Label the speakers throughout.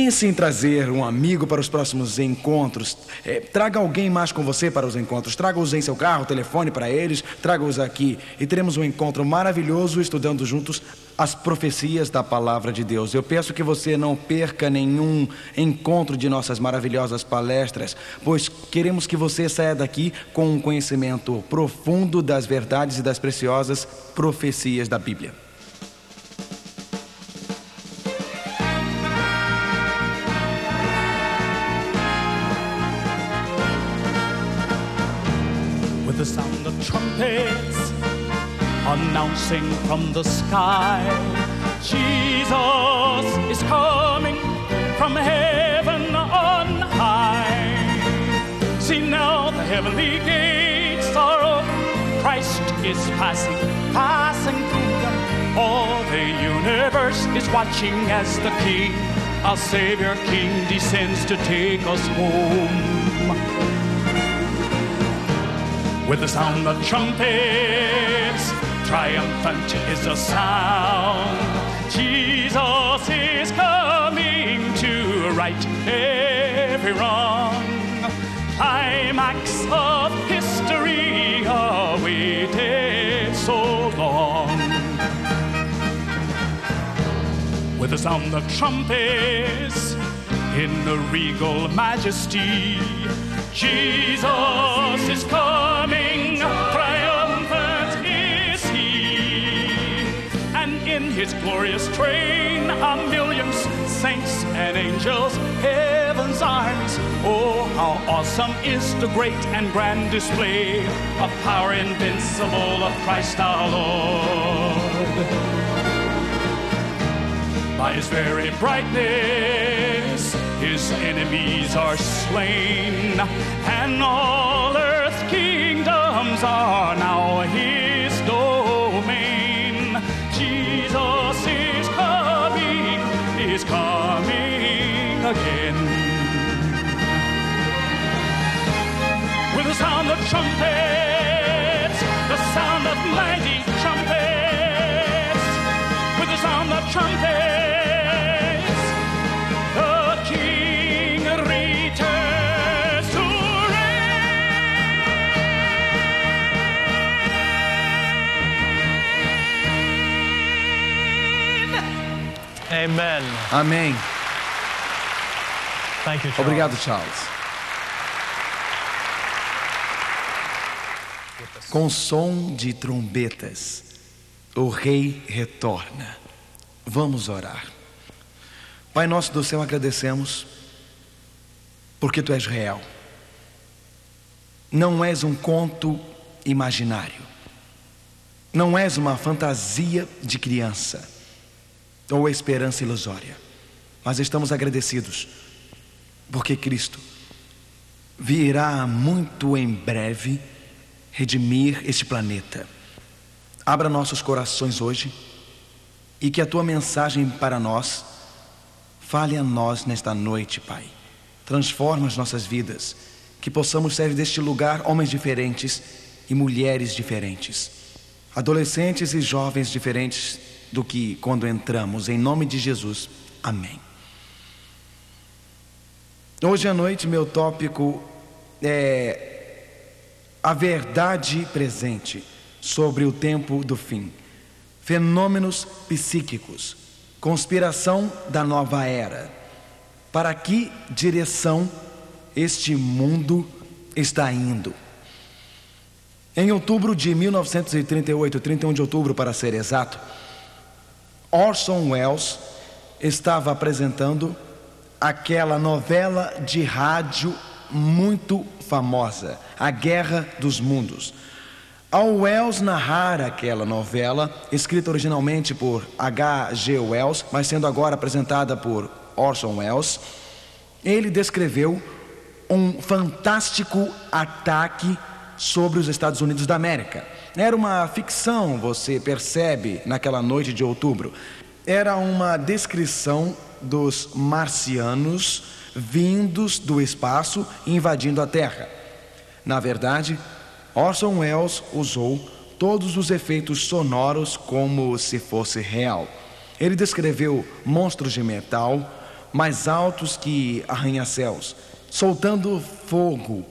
Speaker 1: pense em trazer um amigo para os próximos encontros. Traga alguém mais com você para os encontros. Traga-os em seu carro, telefone para eles. Traga-os aqui e teremos um encontro maravilhoso estudando juntos as profecias da palavra de Deus. Eu peço que você não perca nenhum encontro de nossas maravilhosas palestras, pois queremos que você saia daqui com um conhecimento profundo das verdades e das preciosas profecias da Bíblia.
Speaker 2: With the sound of trumpets announcing from the sky, Jesus is coming from heaven on high. See now the heavenly gates are open, Christ is passing through them. All the universe is watching as the King, our Savior King, descends to take us home. With the sound of trumpets, triumphant is the sound. Jesus is coming to right every wrong. Climax of history awaited so long. With the sound of trumpets, in the regal majesty, Jesus is coming, triumphant is He. And in His glorious train are millions, saints and angels, heaven's armies. Oh, how awesome is the great and grand display of power invincible of Christ our Lord. By His very brightness, His enemies are slain, and all earth's kingdoms are now His domain. Jesus is coming again. With the sound of trumpets, the sound of mighty trumpets, with the sound of trumpets,
Speaker 3: Amen.
Speaker 1: Amém.
Speaker 3: Thank you, Charles.
Speaker 1: Obrigado, Charles. Com som de trombetas, o Rei retorna. Vamos orar. Pai nosso do céu, agradecemos porque Tu és real. Não és um conto imaginário. Não és uma fantasia de criança ou esperança ilusória. Mas estamos agradecidos porque Cristo virá muito em breve redimir este planeta. Abra nossos corações hoje e que a Tua mensagem para nós fale a nós nesta noite, Pai. Transforma as nossas vidas, que possamos sair deste lugar homens diferentes e mulheres diferentes, adolescentes e jovens diferentes do que quando entramos, em nome de Jesus, amém. Hoje à noite meu tópico é a verdade presente sobre o tempo do fim, fenômenos psíquicos, conspiração da nova era. Para que direção este mundo está indo? Em outubro de 1938, 31 de outubro para ser exato, Orson Welles estava apresentando aquela novela de rádio muito famosa, A Guerra dos Mundos. Ao Welles narrar aquela novela, escrita originalmente por H.G. Wells, mas sendo agora apresentada por Orson Welles, ele descreveu um fantástico ataque sobre os Estados Unidos da América. Era uma ficção, você percebe, naquela noite de outubro. Era uma descrição dos marcianos vindos do espaço e invadindo a Terra. Na verdade, Orson Welles usou todos os efeitos sonoros como se fosse real. Ele descreveu monstros de metal, mais altos que arranha-céus, soltando fogo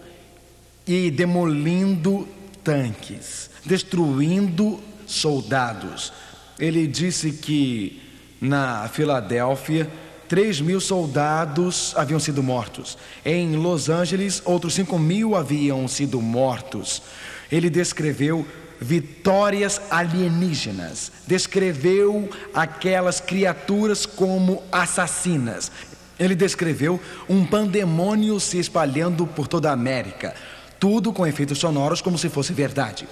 Speaker 1: e demolindo tanques, destruindo soldados. Ele disse que na Filadélfia 3.000 soldados haviam sido mortos. Em Los Angeles, outros 5.000 haviam sido mortos. Ele descreveu vitórias alienígenas, descreveu aquelas criaturas como assassinas. Ele descreveu um pandemônio se espalhando por toda a América, tudo com efeitos sonoros como se fosse verdade.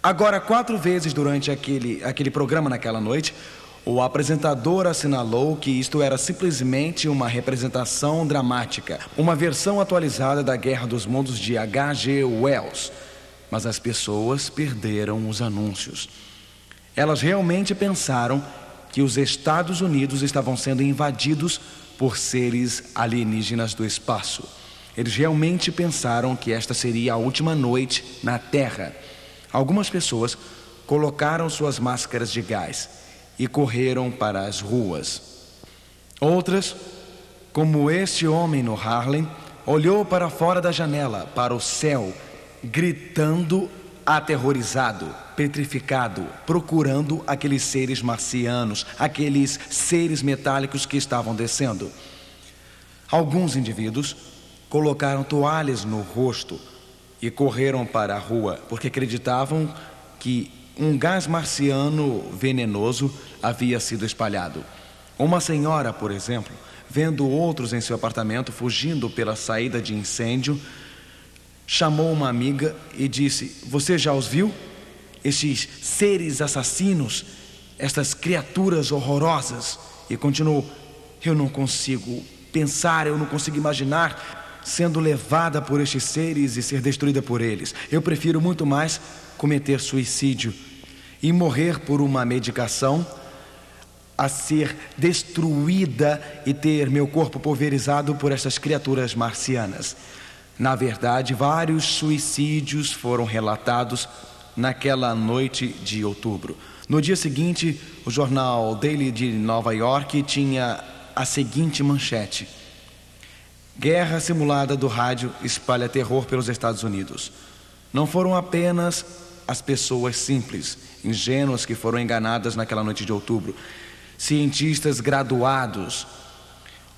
Speaker 1: Agora, 4 vezes durante aquele programa naquela noite, o apresentador assinalou que isto era simplesmente uma representação dramática, uma versão atualizada da Guerra dos Mundos de H.G. Wells. Mas as pessoas perderam os anúncios. Elas realmente pensaram que os Estados Unidos estavam sendo invadidos por seres alienígenas do espaço. Eles realmente pensaram que esta seria a última noite na Terra. Algumas pessoas colocaram suas máscaras de gás e correram para as ruas. Outras, como este homem no Harlem, olhou para fora da janela, para o céu, gritando, aterrorizado, petrificado, procurando aqueles seres marcianos, aqueles seres metálicos que estavam descendo. Alguns indivíduos colocaram toalhas no rosto e correram para a rua, porque acreditavam que um gás marciano venenoso havia sido espalhado. Uma senhora, por exemplo, vendo outros em seu apartamento fugindo pela saída de incêndio, chamou uma amiga e disse: "Você já os viu? Estes seres assassinos, estas criaturas horrorosas?" E continuou: "Eu não consigo pensar, eu não consigo imaginar sendo levada por estes seres e ser destruída por eles. Eu prefiro muito mais cometer suicídio e morrer por uma medicação a ser destruída e ter meu corpo pulverizado por estas criaturas marcianas." Na verdade, vários suicídios foram relatados naquela noite de outubro. No dia seguinte, o jornal Daily de Nova York tinha a seguinte manchete: "Guerra simulada do rádio espalha terror pelos Estados Unidos." Não foram apenas as pessoas simples, ingênuas que foram enganadas naquela noite de outubro. Cientistas graduados,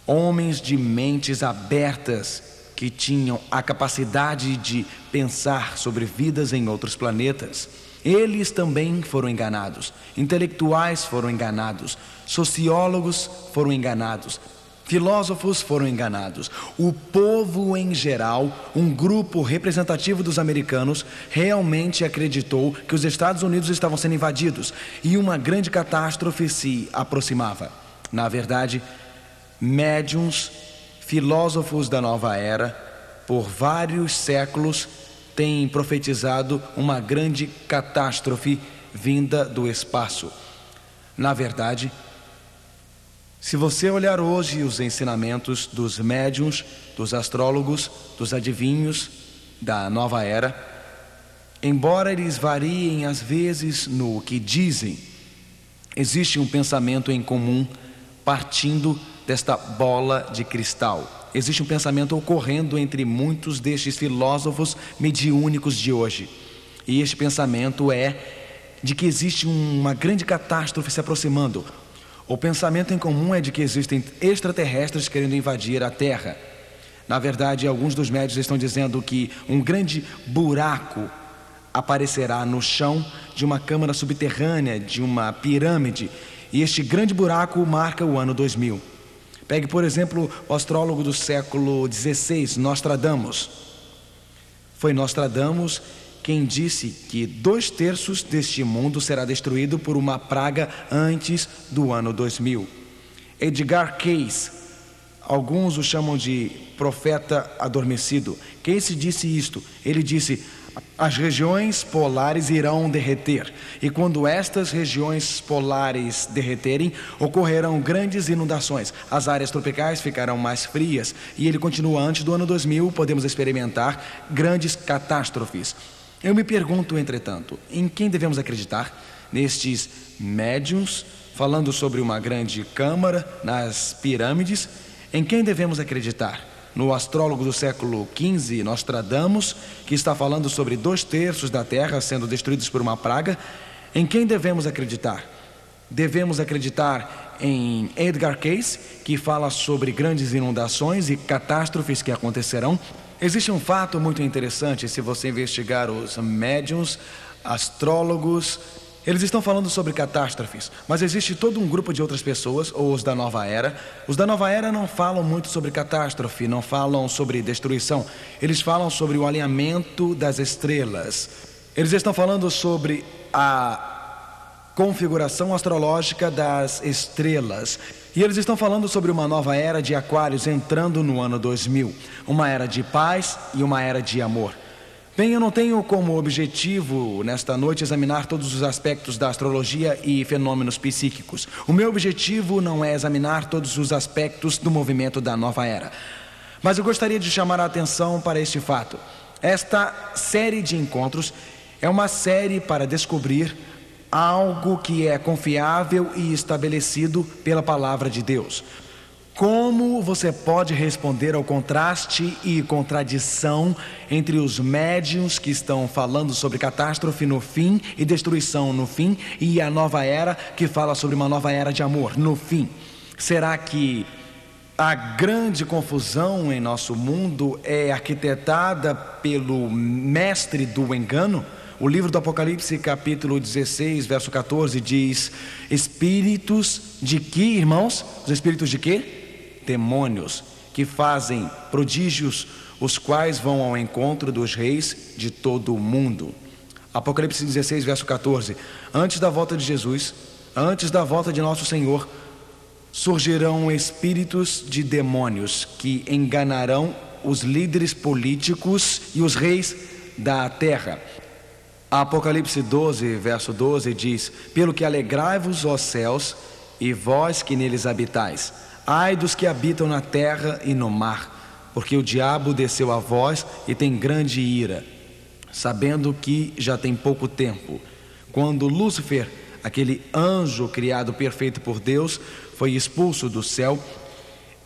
Speaker 1: homens de mentes abertas que tinham a capacidade de pensar sobre vidas em outros planetas, eles também foram enganados. Intelectuais foram enganados, sociólogos foram enganados, filósofos foram enganados. O povo em geral, um grupo representativo dos americanos, realmente acreditou que os Estados Unidos estavam sendo invadidos e uma grande catástrofe se aproximava. Na verdade, médiuns, filósofos da nova era, por vários séculos, têm profetizado uma grande catástrofe vinda do espaço. Na verdade, se você olhar hoje os ensinamentos dos médiuns, dos astrólogos, dos adivinhos da nova era, embora eles variem às vezes no que dizem, existe um pensamento em comum partindo desta bola de cristal. Existe um pensamento ocorrendo entre muitos destes filósofos mediúnicos de hoje. E este pensamento é de que existe uma grande catástrofe se aproximando. O pensamento em comum é de que existem extraterrestres querendo invadir a Terra. Na verdade, alguns dos médiuns estão dizendo que um grande buraco aparecerá no chão de uma câmara subterrânea, de uma pirâmide, e este grande buraco marca o ano 2000. Pegue, por exemplo, o astrólogo do século XVI, Nostradamus. Foi Nostradamus quem disse que 2/3 deste mundo será destruído por uma praga antes do ano 2000. Edgar Cayce, alguns o chamam de profeta adormecido. Cayce disse isto, ele disse: "As regiões polares irão derreter, e quando estas regiões polares derreterem, ocorrerão grandes inundações, as áreas tropicais ficarão mais frias." E ele continua: "Antes do ano 2000 podemos experimentar grandes catástrofes." Eu me pergunto, entretanto, em quem devemos acreditar? Nestes médiuns falando sobre uma grande câmara nas pirâmides. Em quem devemos acreditar? No astrólogo do século XV, Nostradamus, que está falando sobre 2/3 da Terra sendo destruídos por uma praga. Em quem devemos acreditar? Devemos acreditar em Edgar Cayce, que fala sobre grandes inundações e catástrofes que acontecerão. Existe um fato muito interessante, se você investigar os médiuns, astrólogos, eles estão falando sobre catástrofes, mas existe todo um grupo de outras pessoas, ou os da Nova Era. Os da Nova Era não falam muito sobre catástrofe, não falam sobre destruição. Eles falam sobre o alinhamento das estrelas. Eles estão falando sobre a configuração astrológica das estrelas. E eles estão falando sobre uma nova era de Aquários entrando no ano 2000. Uma era de paz e uma era de amor. Bem, eu não tenho como objetivo nesta noite examinar todos os aspectos da astrologia e fenômenos psíquicos. O meu objetivo não é examinar todos os aspectos do movimento da nova era. Mas eu gostaria de chamar a atenção para este fato. Esta série de encontros é uma série para descobrir algo que é confiável e estabelecido pela palavra de Deus. Como você pode responder ao contraste e contradição entre os médiuns que estão falando sobre catástrofe no fim e destruição no fim, e a nova era que fala sobre uma nova era de amor no fim? Será que a grande confusão em nosso mundo é arquitetada pelo mestre do engano? O livro do Apocalipse, capítulo 16, verso 14, diz: espíritos de que, irmãos? Os espíritos de quê? Demônios, que fazem prodígios, os quais vão ao encontro dos reis de todo o mundo. Apocalipse 16, verso 14. Antes da volta de Jesus, antes da volta de nosso Senhor, surgirão espíritos de demônios que enganarão os líderes políticos e os reis da terra. Apocalipse 12, verso 12 diz: pelo que alegrai-vos, ó céus, e vós que neles habitais. Ai dos que habitam na terra e no mar, porque o diabo desceu a vós e tem grande ira, sabendo que já tem pouco tempo. Quando Lúcifer, aquele anjo criado perfeito por Deus, foi expulso do céu,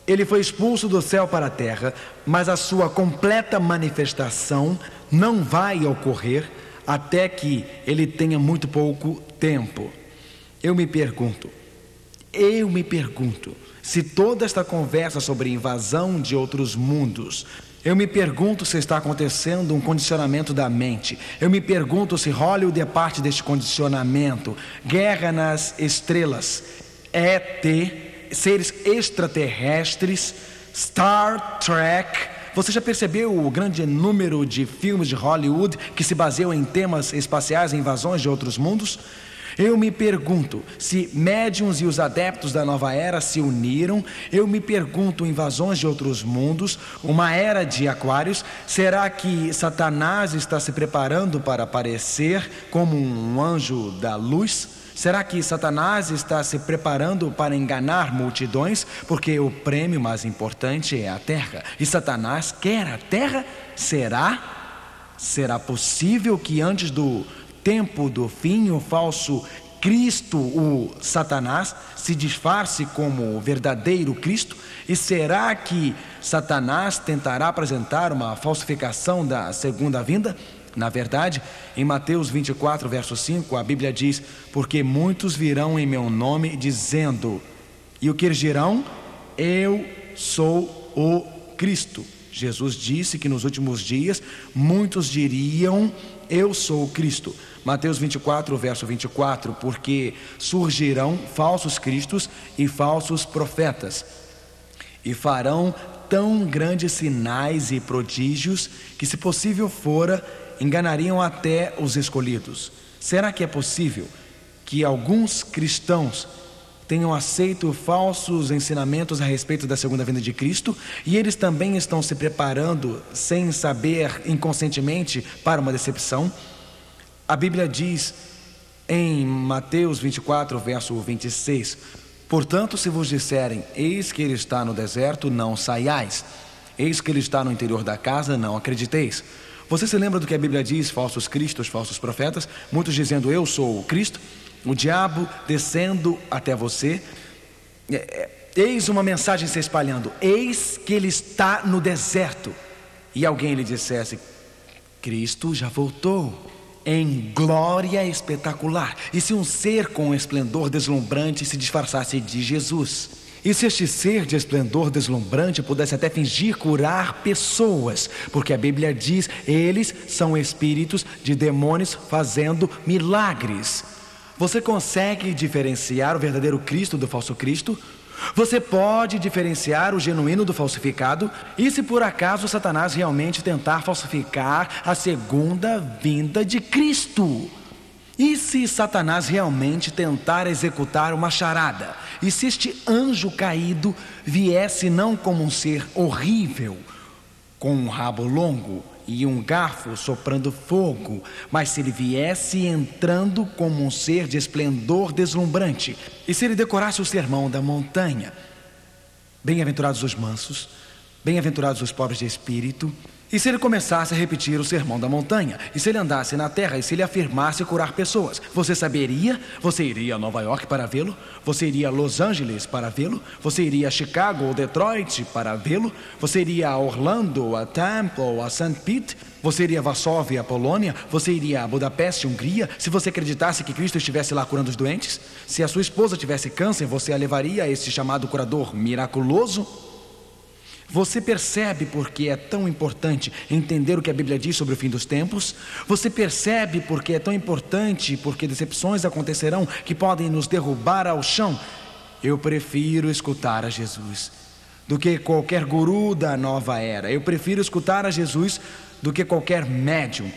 Speaker 1: ele foi expulso do céu para a terra, mas a sua completa manifestação não vai ocorrer até que ele tenha muito pouco tempo. Eu me pergunto, se toda esta conversa sobre invasão de outros mundos, eu me pergunto se está acontecendo um condicionamento da mente. Eu me pergunto se Hollywood é parte deste condicionamento. Guerra nas estrelas, ET, seres extraterrestres, Star Trek. Você já percebeu o grande número de filmes de Hollywood que se baseiam em temas espaciais e invasões de outros mundos? Eu me pergunto se médiuns e os adeptos da nova era se uniram. Eu me pergunto, invasões de outros mundos, uma era de Aquários. Será que Satanás está se preparando para aparecer como um anjo da luz? Será que Satanás está se preparando para enganar multidões? Porque o prêmio mais importante é a terra, e Satanás quer a terra? Será possível que antes do tempo do fim, o falso Cristo, o Satanás, se disfarce como o verdadeiro Cristo? E será que Satanás tentará apresentar uma falsificação da segunda vinda? Na verdade, em Mateus 24, verso 5, a Bíblia diz: porque muitos virão em meu nome dizendo, e o que eles dirão? Eu sou o Cristo. Jesus disse que nos últimos dias muitos diriam, eu sou o Cristo. Mateus 24, verso 24, porque surgirão falsos cristos e falsos profetas, e farão tão grandes sinais e prodígios que, se possível fora, enganariam até os escolhidos. Será que é possível que alguns cristãos tenham aceito falsos ensinamentos a respeito da segunda vinda de Cristo, e eles também estão se preparando, sem saber, inconscientemente, para uma decepção? A Bíblia diz em Mateus 24, verso 26, portanto, se vos disserem, eis que ele está no deserto, não saiais, eis que ele está no interior da casa, não acrediteis. Você se lembra do que a Bíblia diz? Falsos cristos, falsos profetas, muitos dizendo eu sou o Cristo. O diabo descendo até você. Eis uma mensagem se espalhando: eis que ele está no deserto. E alguém lhe dissesse: Cristo já voltou em glória espetacular. E se um ser com esplendor deslumbrante se disfarçasse de Jesus? E se este ser de esplendor deslumbrante pudesse até fingir curar pessoas? Porque a Bíblia diz: eles são espíritos de demônios fazendo milagres. Você consegue diferenciar o verdadeiro Cristo do falso Cristo? Você pode diferenciar o genuíno do falsificado? E se por acaso Satanás realmente tentar falsificar a segunda vinda de Cristo? E se Satanás realmente tentar executar uma charada? E se este anjo caído viesse não como um ser horrível, com um rabo longo e um garfo soprando fogo, mas se ele viesse entrando como um ser de esplendor deslumbrante? E se ele decorasse o sermão da montanha: bem-aventurados os mansos, bem-aventurados os pobres de espírito? E se ele começasse a repetir o sermão da montanha? E se ele andasse na terra? E se ele afirmasse curar pessoas? Você saberia? Você iria a Nova York para vê-lo? Você iria a Los Angeles para vê-lo? Você iria a Chicago ou Detroit para vê-lo? Você iria a Orlando, a Tampa ou a St. Pete? Você iria a Varsóvia, a Polônia? Você iria a Budapeste, Hungria? Se você acreditasse que Cristo estivesse lá curando os doentes? Se a sua esposa tivesse câncer, você a levaria a esse chamado curador miraculoso? Você percebe por que é tão importante entender o que a Bíblia diz sobre o fim dos tempos? Você percebe por que é tão importante, porque decepções acontecerão que podem nos derrubar ao chão? Eu prefiro escutar a Jesus do que qualquer guru da nova era. Eu prefiro escutar a Jesus do que qualquer médium.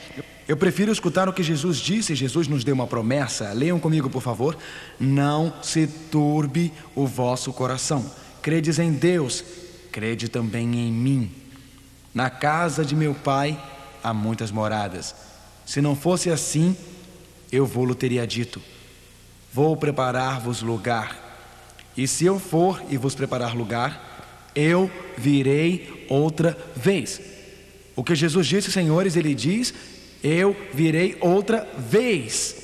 Speaker 1: Eu prefiro escutar o que Jesus disse. Jesus nos deu uma promessa. Leiam comigo, por favor. Não se turbe o vosso coração. Credes em Deus, crede também em mim. Na casa de meu pai há muitas moradas. Se não fosse assim, eu vou-lo teria dito: vou preparar-vos lugar. E se eu for e vos preparar lugar, eu virei outra vez. O que Jesus disse, senhores, ele diz: eu virei outra vez.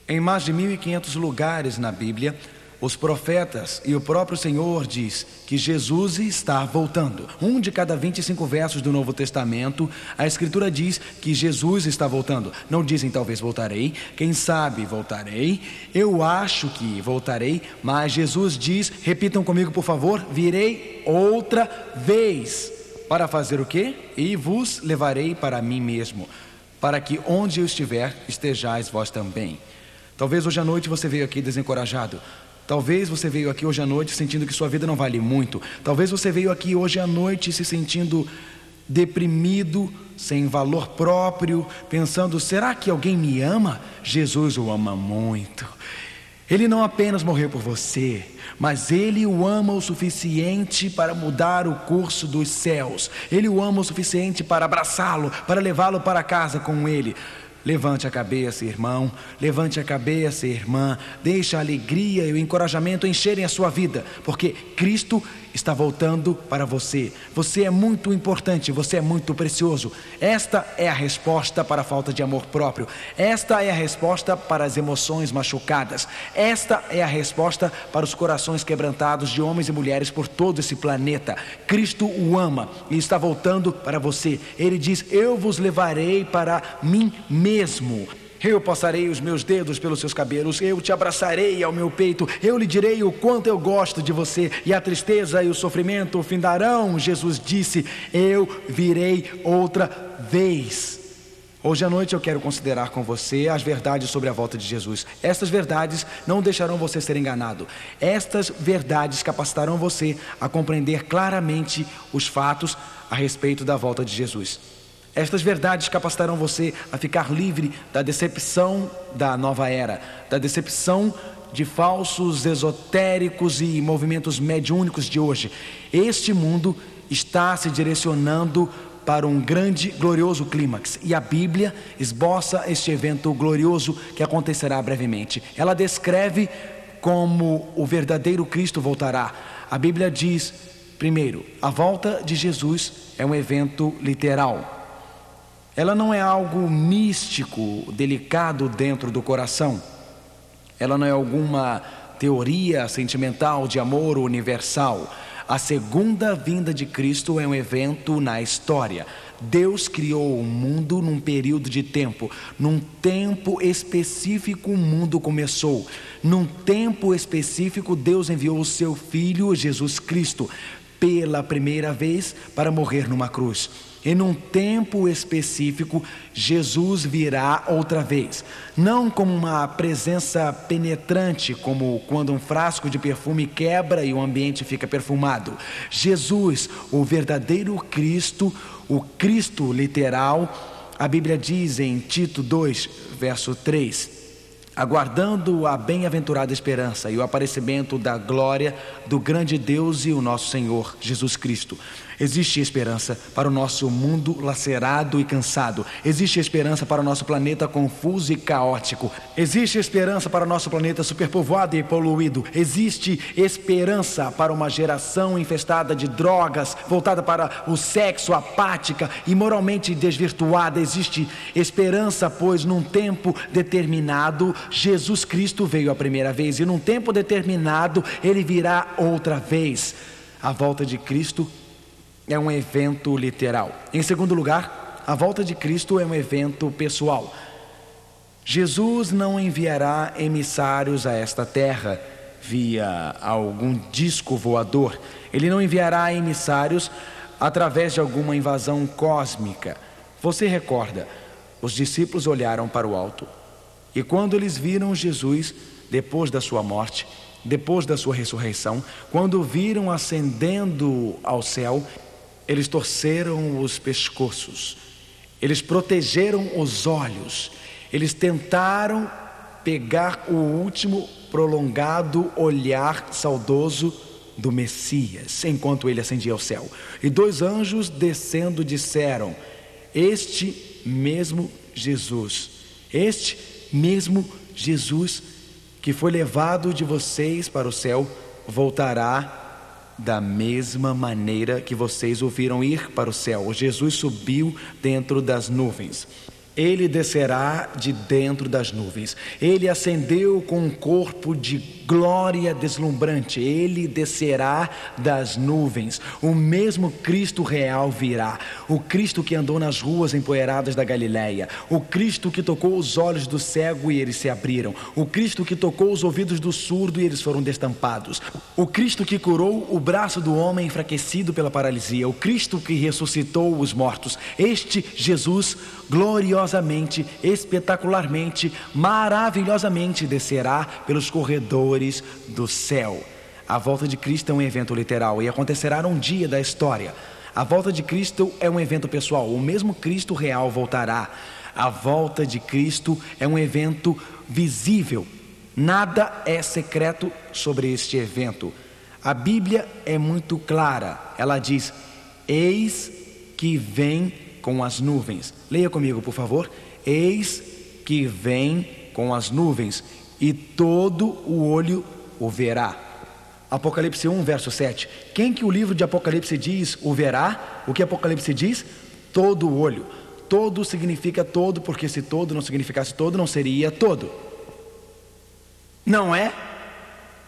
Speaker 1: Em mais de 1.500 lugares na Bíblia, os profetas e o próprio Senhor diz que Jesus está voltando. Um de cada 25 versos do Novo Testamento, a Escritura diz que Jesus está voltando. Não dizem talvez voltarei, quem sabe voltarei, eu acho que voltarei, mas Jesus diz, repitam comigo por favor: virei outra vez. Para fazer o quê? E vos levarei para mim mesmo, para que onde eu estiver, estejais vós também. Talvez hoje à noite você veio aqui desencorajado. Talvez você veio aqui hoje à noite sentindo que sua vida não vale muito. Talvez você veio aqui hoje à noite se sentindo deprimido, sem valor próprio, pensando: será que alguém me ama? Jesus o ama muito. Ele não apenas morreu por você, mas Ele o ama o suficiente para mudar o curso dos céus. Ele o ama o suficiente para abraçá-lo, para levá-lo para casa com Ele. Levante a cabeça, irmão, levante a cabeça, irmã. Deixe a alegria e o encorajamento encherem a sua vida, porque Cristo está voltando para você. Você é muito importante, você é muito precioso. Esta é a resposta para a falta de amor próprio. Esta é a resposta para as emoções machucadas. Esta é a resposta para os corações quebrantados de homens e mulheres por todo esse planeta. Cristo o ama e está voltando para você. Ele diz: eu vos levarei para mim mesmo. Eu passarei os meus dedos pelos seus cabelos, eu te abraçarei ao meu peito, eu lhe direi o quanto eu gosto de você, e a tristeza e o sofrimento findarão. Jesus disse: eu virei outra vez. Hoje à noite eu quero considerar com você as verdades sobre a volta de Jesus. Estas verdades não deixarão você ser enganado. Estas verdades capacitarão você a compreender claramente os fatos a respeito da volta de Jesus. Estas verdades capacitarão você a ficar livre da decepção da nova era, da decepção de falsos esotéricos e movimentos mediúnicos de hoje. Este mundo está se direcionando para um grande, glorioso clímax, e a Bíblia esboça este evento glorioso que acontecerá brevemente. Ela descreve como o verdadeiro Cristo voltará. A Bíblia diz, primeiro, a volta de Jesus é um evento literal. Ela não é algo místico, delicado dentro do coração. Ela não é alguma teoria sentimental de amor universal. A segunda vinda de Cristo é um evento na história. Deus criou o mundo num período de tempo. Num tempo específico o mundo começou. Num tempo específico Deus enviou o seu Filho Jesus Cristo pela primeira vez para morrer numa cruz. E num tempo específico, Jesus virá outra vez. Não como uma presença penetrante, como quando um frasco de perfume quebra e o ambiente fica perfumado. Jesus, o verdadeiro Cristo, o Cristo literal, a Bíblia diz em Tito 2, verso 3, aguardando a bem-aventurada esperança e o aparecimento da glória do grande Deus e o nosso Senhor Jesus Cristo. Existe esperança para o nosso mundo lacerado e cansado. Existe esperança para o nosso planeta confuso e caótico. Existe esperança para o nosso planeta superpovoado e poluído. Existe esperança para uma geração infestada de drogas, voltada para o sexo, apática e moralmente desvirtuada. Existe esperança, pois num tempo determinado Jesus Cristo veio a primeira vez e num tempo determinado Ele virá outra vez. A volta de Cristo é um evento literal. Em segundo lugar, a volta de Cristo é um evento pessoal. Jesus não enviará emissários a esta terra via algum disco voador. Ele não enviará emissários através de alguma invasão cósmica. Você recorda, os discípulos olharam para o alto e quando eles viram Jesus depois da sua morte, depois da sua ressurreição, quando o viram ascendendo ao céu, eles torceram os pescoços, eles protegeram os olhos, eles tentaram pegar o último prolongado olhar saudoso do Messias, enquanto ele ascendia ao céu. E dois anjos descendo disseram: este mesmo Jesus que foi levado de vocês para o céu, voltará da mesma maneira que vocês o viram ir para o céu. Jesus subiu dentro das nuvens. Ele descerá de dentro das nuvens. Ele ascendeu com um corpo de glória deslumbrante. Ele descerá das nuvens. O mesmo Cristo real virá. O Cristo que andou nas ruas empoeiradas da Galileia. O Cristo que tocou os olhos do cego e eles se abriram. O Cristo que tocou os ouvidos do surdo e eles foram destampados. O Cristo que curou o braço do homem enfraquecido pela paralisia. O Cristo que ressuscitou os mortos. Este Jesus gloriosamente, espetacularmente, maravilhosamente descerá pelos corredores do céu. A volta de Cristo é um evento literal e acontecerá num dia da história. A volta de Cristo é um evento pessoal. O mesmo Cristo real voltará. A volta de Cristo é um evento visível. Nada é secreto sobre este evento. A Bíblia é muito clara. Ela diz: eis que vem com as nuvens. Leia comigo, por favor. Eis que vem com as nuvens, e todo o olho o verá. Apocalipse 1, verso 7. Quem que o livro de Apocalipse diz o verá? O que Apocalipse diz? Todo o olho. Todo significa todo, porque se todo não significasse todo, não seria todo. Não é?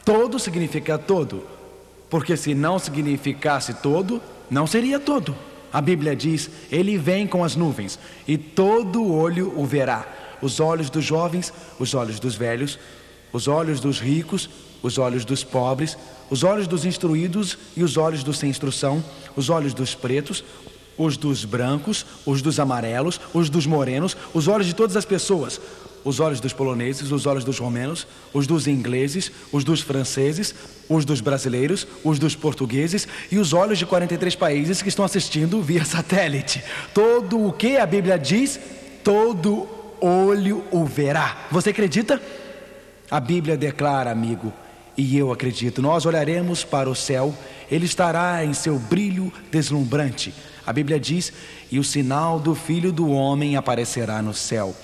Speaker 1: Todo significa todo, porque se não significasse todo, não seria todo. A Bíblia diz: ele vem com as nuvens e todo olho o verá. Os olhos dos jovens, os olhos dos velhos, os olhos dos ricos, os olhos dos pobres, os olhos dos instruídos e os olhos dos sem instrução, os olhos dos pretos, os dos brancos, os dos amarelos, os dos morenos, os olhos de todas as pessoas. Os olhos dos poloneses, os olhos dos romenos, os dos ingleses, os dos franceses, os dos brasileiros, os dos portugueses e os olhos de 43 países que estão assistindo via satélite. Todo o que a Bíblia diz, todo olho o verá. Você acredita? A Bíblia declara, amigo, e eu acredito. Nós olharemos para o céu, ele estará em seu brilho deslumbrante. A Bíblia diz: e o sinal do Filho do Homem aparecerá no céu.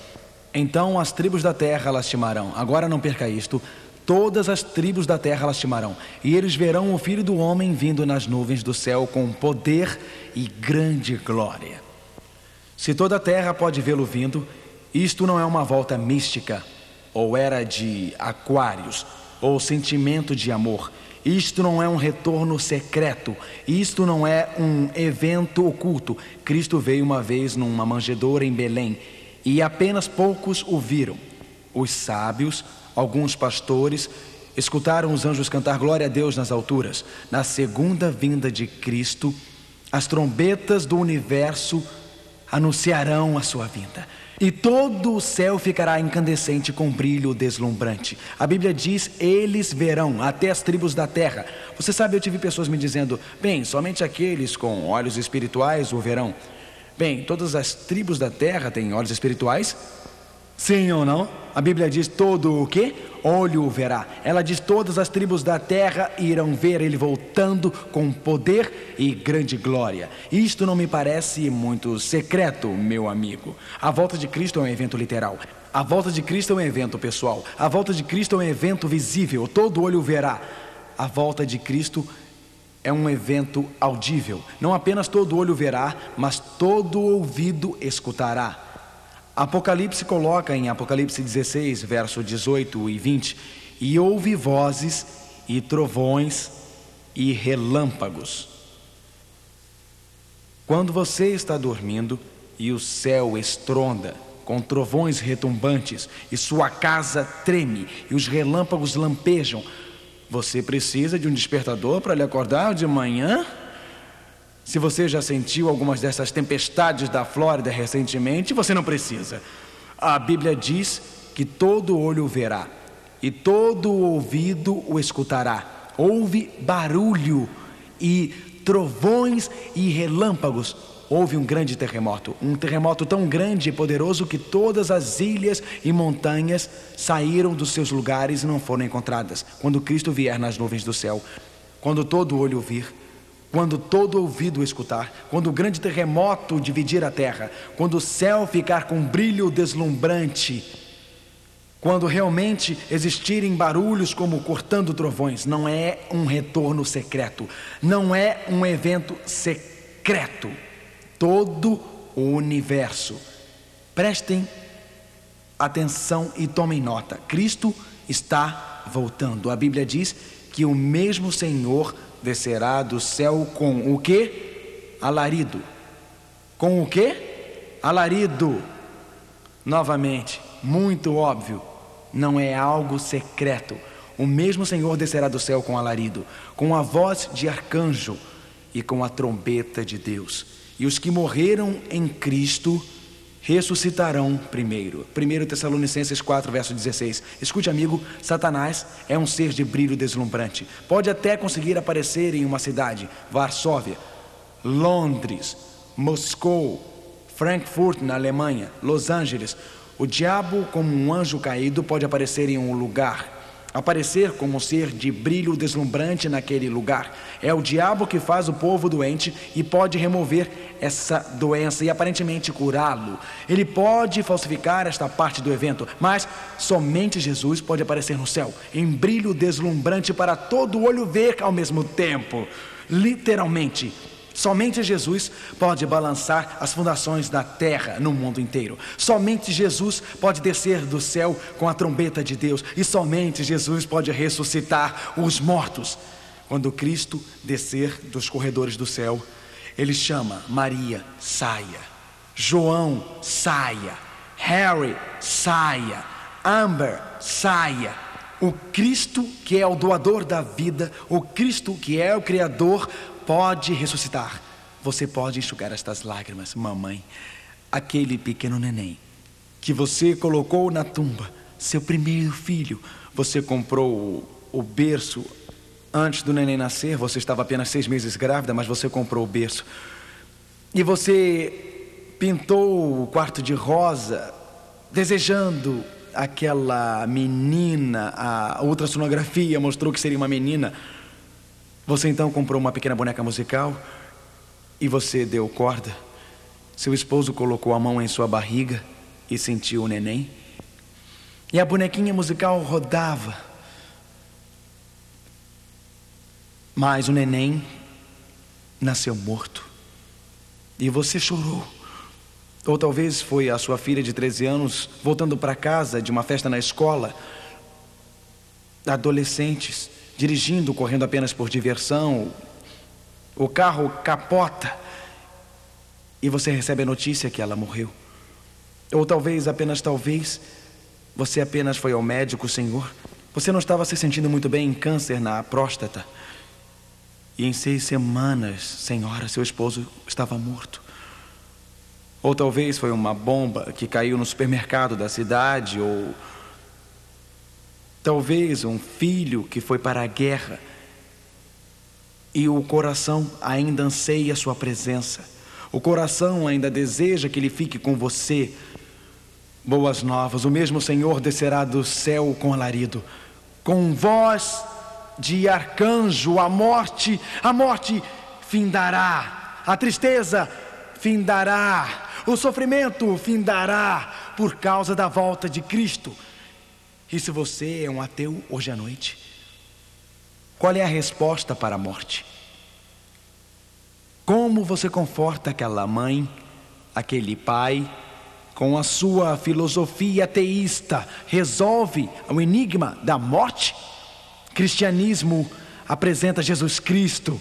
Speaker 1: Então as tribos da terra lastimarão. Agora não perca isto. Todas as tribos da terra lastimarão. E eles verão o Filho do Homem vindo nas nuvens do céu com poder e grande glória. Se toda a terra pode vê-lo vindo, isto não é uma volta mística. ou era de Aquários, ou sentimento de amor. Isto não é um retorno secreto, isto não é um evento oculto. Cristo veio uma vez numa manjedoura em Belém e apenas poucos o viram. Os sábios, alguns pastores, escutaram os anjos cantar glória a Deus nas alturas. Na segunda vinda de Cristo, as trombetas do universo anunciarão a sua vinda, e todo o céu ficará incandescente com brilho deslumbrante. A Bíblia diz: eles verão, até as tribos da terra. Você sabe, eu tive pessoas me dizendo: bem, somente aqueles com olhos espirituais o verão. Bem, todas as tribos da terra têm olhos espirituais? Sim ou não? A Bíblia diz: todo o quê? Olho o verá. Ela diz: todas as tribos da terra irão ver ele voltando com poder e grande glória. Isto não me parece muito secreto, meu amigo. A volta de Cristo é um evento literal. A volta de Cristo é um evento pessoal. A volta de Cristo é um evento visível. Todo olho verá. A volta de Cristo é um evento audível. Não apenas todo olho verá, mas todo ouvido escutará. Apocalipse coloca em Apocalipse 16, verso 18 e 20: e houve vozes e trovões e relâmpagos. Quando você está dormindo e o céu estronda com trovões retumbantes e sua casa treme e os relâmpagos lampejam, você precisa de um despertador para lhe acordar de manhã? Se você já sentiu algumas dessas tempestades da Flórida recentemente, você não precisa. A Bíblia diz que todo olho o verá e todo ouvido o escutará. Houve barulho e trovões e relâmpagos. Houve um grande terremoto, um terremoto tão grande e poderoso que todas as ilhas e montanhas saíram dos seus lugares e não foram encontradas. Quando Cristo vier nas nuvens do céu, quando todo olho o vir, quando todo ouvido escutar, quando o grande terremoto dividir a terra, quando o céu ficar com brilho deslumbrante, quando realmente existirem barulhos como cortando trovões, não é um retorno secreto, não é um evento secreto. Todo o universo, prestem atenção e tomem nota, Cristo está voltando. A Bíblia diz que o mesmo Senhor descerá do céu com o quê? Alarido. Com o quê? Alarido. Novamente, muito óbvio, não é algo secreto. O mesmo Senhor descerá do céu com alarido, com a voz de arcanjo e com a trombeta de Deus. E os que morreram em Cristo ressuscitarão primeiro. 1 Tessalonicenses 4, verso 16. Escute, amigo, Satanás é um ser de brilho deslumbrante. Pode até conseguir aparecer em uma cidade, Varsóvia, Londres, Moscou, Frankfurt na Alemanha, Los Angeles. O diabo, como um anjo caído, pode aparecer em um lugar, aparecer como um ser de brilho deslumbrante naquele lugar. É o diabo que faz o povo doente e pode remover essa doença e aparentemente curá-lo. Ele pode falsificar esta parte do evento, mas somente Jesus pode aparecer no céu em brilho deslumbrante para todo olho ver ao mesmo tempo. Literalmente, somente Jesus pode balançar as fundações da terra no mundo inteiro. Somente Jesus pode descer do céu com a trombeta de Deus. E somente Jesus pode ressuscitar os mortos. Quando Cristo descer dos corredores do céu, Ele chama Maria, saia. João, saia. Harry, saia. Amber, saia. O Cristo que é o doador da vida, o Cristo que é o Criador, pode ressuscitar. Você pode enxugar estas lágrimas, mamãe. Aquele pequeno neném que você colocou na tumba, seu primeiro filho, você comprou o berço antes do neném nascer. Você estava apenas 6 meses grávida, mas você comprou o berço. E você pintou o quarto de rosa, desejando aquela menina. A ultrassonografia mostrou que seria uma menina. Você então comprou uma pequena boneca musical e você deu corda. Seu esposo colocou a mão em sua barriga e sentiu o neném. E a bonequinha musical rodava. Mas o neném nasceu morto. E você chorou. Ou talvez foi a sua filha de 13 anos voltando para casa de uma festa na escola. Adolescentes dirigindo, correndo apenas por diversão. O carro capota e você recebe a notícia que ela morreu. Ou talvez, apenas talvez, você apenas foi ao médico, Senhor. Você não estava se sentindo muito bem em câncer na próstata. E em 6 semanas, Senhora, seu esposo estava morto. Ou talvez foi uma bomba que caiu no supermercado da cidade. Ou talvez um filho que foi para a guerra e o coração ainda anseia sua presença. O coração ainda deseja que ele fique com você. Boas novas, o mesmo Senhor descerá do céu com alarido, com voz de arcanjo. A morte findará, a tristeza findará, o sofrimento findará por causa da volta de Cristo. E se você é um ateu hoje à noite, qual é a resposta para a morte? Como você conforta aquela mãe, aquele pai, com a sua filosofia ateísta, resolve o enigma da morte? Cristianismo apresenta Jesus Cristo,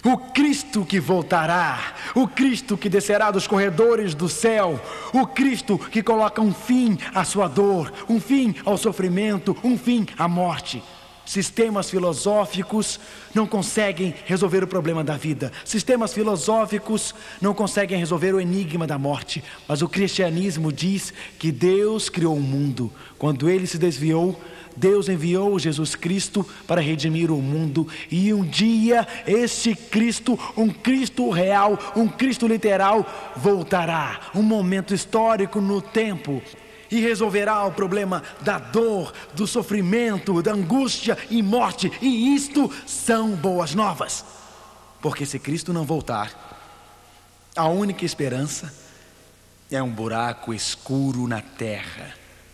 Speaker 1: o Cristo que voltará, o Cristo que descerá dos corredores do céu, o Cristo que coloca um fim à sua dor, um fim ao sofrimento, um fim à morte. Sistemas filosóficos não conseguem resolver o problema da vida. Sistemas filosóficos não conseguem resolver o enigma da morte. Mas o cristianismo diz que Deus criou o mundo. Quando ele se desviou, Deus enviou Jesus Cristo para redimir o mundo. E um dia este Cristo, um Cristo real, um Cristo literal, voltará. Um momento histórico no tempo. E resolverá o problema da dor, do sofrimento, da angústia e morte. E isto são boas novas. Porque se Cristo não voltar, a única esperança é um buraco escuro na terra,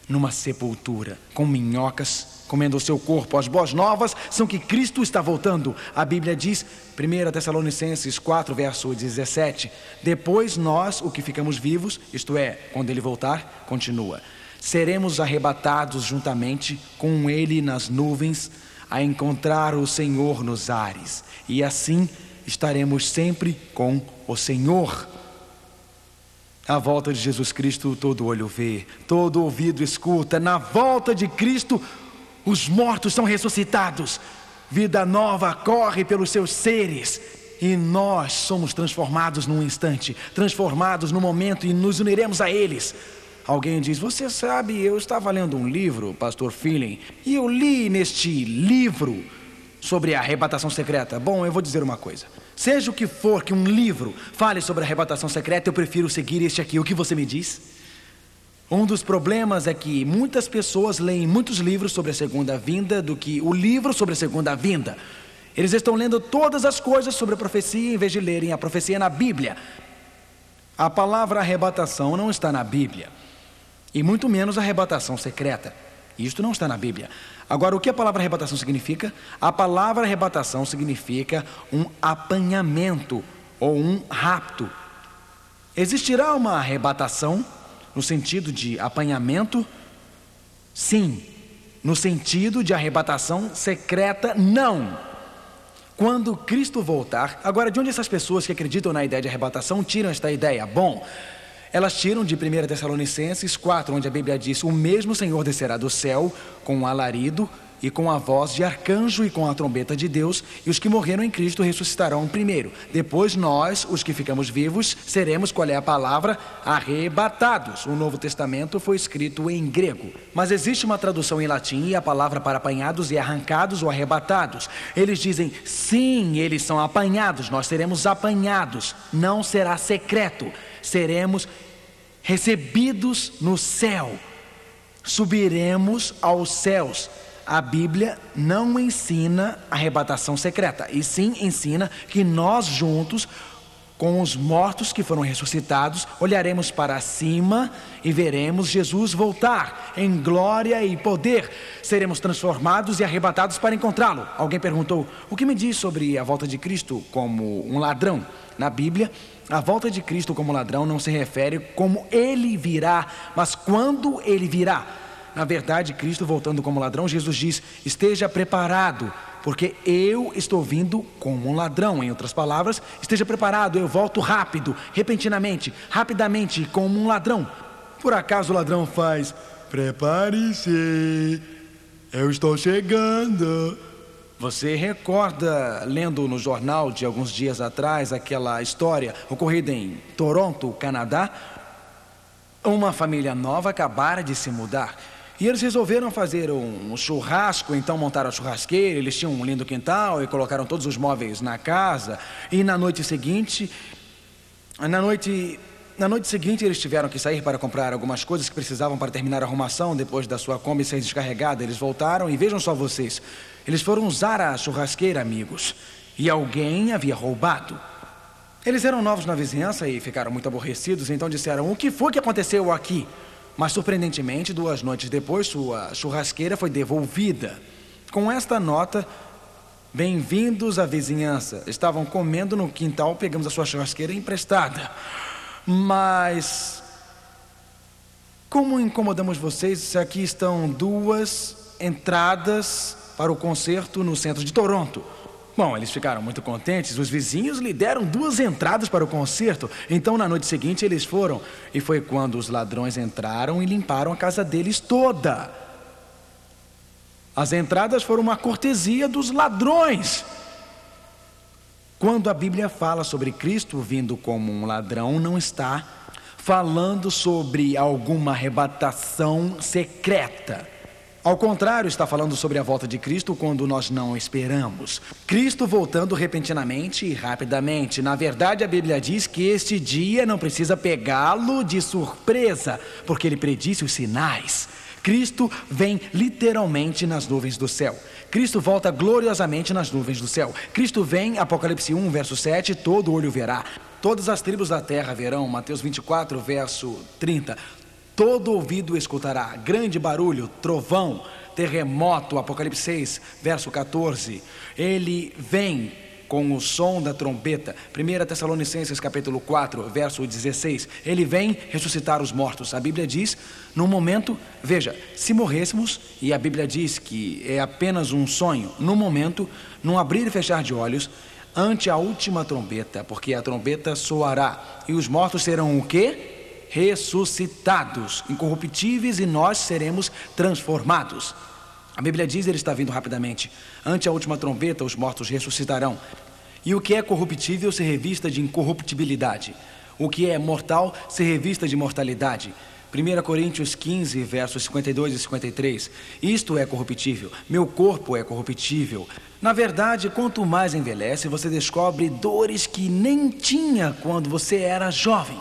Speaker 1: numa sepultura, com minhocas comendo o seu corpo. As boas novas são que Cristo está voltando. A Bíblia diz, 1 Tessalonicenses 4, verso 17, depois nós, o que ficamos vivos, isto é, quando ele voltar, continua, seremos arrebatados juntamente com ele nas nuvens, a encontrar o Senhor nos ares, e assim estaremos sempre com o Senhor. A volta de Jesus Cristo todo olho vê, todo ouvido escuta. Na volta de Cristo, os mortos são ressuscitados, vida nova corre pelos seus seres, e nós somos transformados num instante, transformados no momento, e nos uniremos a eles. Alguém diz, você sabe, eu estava lendo um livro, pastor Feeling, e eu li neste livro sobre a arrebatação secreta. Bom, eu vou dizer uma coisa, seja o que for que um livro fale sobre a arrebatação secreta, eu prefiro seguir este aqui. O que você me diz? Um dos problemas é que muitas pessoas leem muitos livros sobre a segunda vinda do que o livro sobre a segunda vinda. Eles estão lendo todas as coisas sobre a profecia em vez de lerem a profecia na Bíblia. A palavra arrebatação não está na Bíblia, e muito menos arrebatação secreta. Isto não está na Bíblia. Agora, o que a palavra arrebatação significa? A palavra arrebatação significa um apanhamento ou um rapto. Existirá uma arrebatação no sentido de apanhamento? Sim. No sentido de arrebatação secreta? Não. Quando Cristo voltar, agora de onde essas pessoas que acreditam na ideia de arrebatação tiram esta ideia? Bom, elas tiram de 1 Tessalonicenses 4, onde a Bíblia diz, o mesmo Senhor descerá do céu com um alarido e com a voz de arcanjo e com a trombeta de Deus, e os que morreram em Cristo ressuscitarão primeiro. Depois nós, os que ficamos vivos, seremos, qual é a palavra? Arrebatados. O Novo Testamento foi escrito em grego, mas existe uma tradução em latim, e a palavra para apanhados é arrancados ou arrebatados. Eles dizem, sim, eles são apanhados, nós seremos apanhados, não será secreto, seremos recebidos no céu, subiremos aos céus. A Bíblia não ensina arrebatação secreta, e sim ensina que nós juntos Com os mortos que foram ressuscitados, olharemos para cima e veremos Jesus voltar em glória e poder. Seremos transformados e arrebatados para encontrá-lo. Alguém perguntou: o que me diz sobre a volta de Cristo como um ladrão? Na Bíblia, a volta de Cristo como ladrão não se refere como ele virá, mas quando ele virá. Na verdade, Cristo voltando como ladrão, Jesus diz: esteja preparado, porque eu estou vindo como um ladrão. Em outras palavras, esteja preparado, eu volto rápido, repentinamente, rapidamente, como um ladrão. Por acaso o ladrão faz: prepare-se, eu estou chegando. Você recorda, lendo no jornal de alguns dias atrás, aquela história ocorrida em Toronto, Canadá? Uma família nova acabara de se mudar e eles resolveram fazer um churrasco. Então montaram a churrasqueira, eles tinham um lindo quintal e colocaram todos os móveis na casa. E na noite seguinte eles tiveram que sair para comprar algumas coisas que precisavam para terminar a arrumação depois da sua Kombi ser descarregada. Eles voltaram e vejam só vocês, eles foram usar a churrasqueira, amigos, e alguém havia roubado. Eles eram novos na vizinhança e ficaram muito aborrecidos, então disseram: o que foi que aconteceu aqui? Mas surpreendentemente, 2 noites depois, sua churrasqueira foi devolvida com esta nota: bem-vindos à vizinhança. Estavam comendo no quintal, pegamos a sua churrasqueira emprestada. Mas como incomodamos vocês, aqui estão 2 entradas para o concerto no centro de Toronto. Bom, eles ficaram muito contentes. Os vizinhos lhe deram 2 entradas para o concerto. Então na noite seguinte eles foram, e foi quando os ladrões entraram e limparam a casa deles toda. As entradas foram uma cortesia dos ladrões. Quando a Bíblia fala sobre Cristo vindo como um ladrão, não está falando sobre alguma arrebatação secreta. Ao contrário, está falando sobre a volta de Cristo quando nós não esperamos. Cristo voltando repentinamente e rapidamente. Na verdade, a Bíblia diz que este dia não precisa pegá-lo de surpresa, porque ele predisse os sinais. Cristo vem literalmente nas nuvens do céu. Cristo volta gloriosamente nas nuvens do céu. Cristo vem, Apocalipse 1, verso 7, todo olho verá. Todas as tribos da terra verão, Mateus 24, verso 30. Todo ouvido escutará, grande barulho, trovão, terremoto, Apocalipse 6, verso 14. Ele vem com o som da trombeta, 1 Tessalonicenses capítulo 4, verso 16. Ele vem ressuscitar os mortos. A Bíblia diz, num momento, veja, se morrêssemos, e a Bíblia diz que é apenas um sonho, num momento, num abrir e fechar de olhos, ante a última trombeta, porque a trombeta soará, e os mortos serão o quê? Ressuscitados, incorruptíveis, e nós seremos transformados. A Bíblia diz: ele está vindo rapidamente. Ante a última trombeta, os mortos ressuscitarão. E o que é corruptível se revista de incorruptibilidade. O que é mortal se revista de mortalidade. 1 Coríntios 15, versos 52 e 53. Isto é corruptível, meu corpo é corruptível. Na verdade, quanto mais envelhece, você descobre dores que nem tinha quando você era jovem.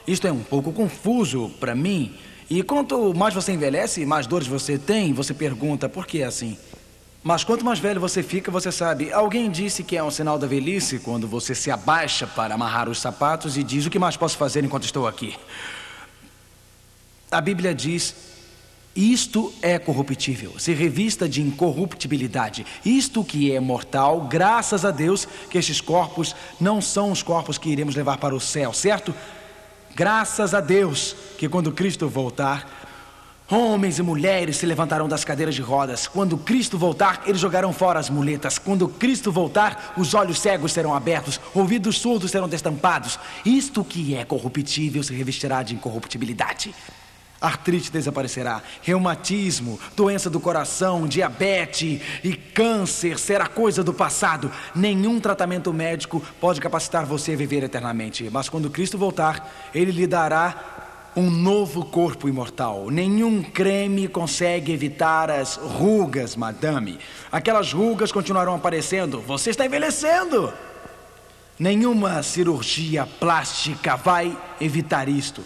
Speaker 1: Isto é um pouco confuso para mim. E quanto mais você envelhece, mais dores você tem. Você pergunta, por que é assim? Mas quanto mais velho você fica, você sabe. Alguém disse que é um sinal da velhice quando você se abaixa para amarrar os sapatos e diz: o que mais posso fazer enquanto estou aqui? A Bíblia diz: isto é corruptível, se revista de incorruptibilidade. Isto que é mortal, graças a Deus que estes corpos não são os corpos que iremos levar para o céu, certo? Graças a Deus que quando Cristo voltar, homens e mulheres se levantarão das cadeiras de rodas. Quando Cristo voltar, eles jogarão fora as muletas. Quando Cristo voltar, os olhos cegos serão abertos, ouvidos surdos serão destampados. Isto que é corruptível se revestirá de incorruptibilidade. Artrite desaparecerá, reumatismo, doença do coração, diabetes e câncer será coisa do passado. Nenhum tratamento médico pode capacitar você a viver eternamente. Mas quando Cristo voltar, Ele lhe dará um novo corpo imortal. Nenhum creme consegue evitar as rugas, madame. Aquelas rugas continuarão aparecendo. Você está envelhecendo. Nenhuma cirurgia plástica vai evitar isto.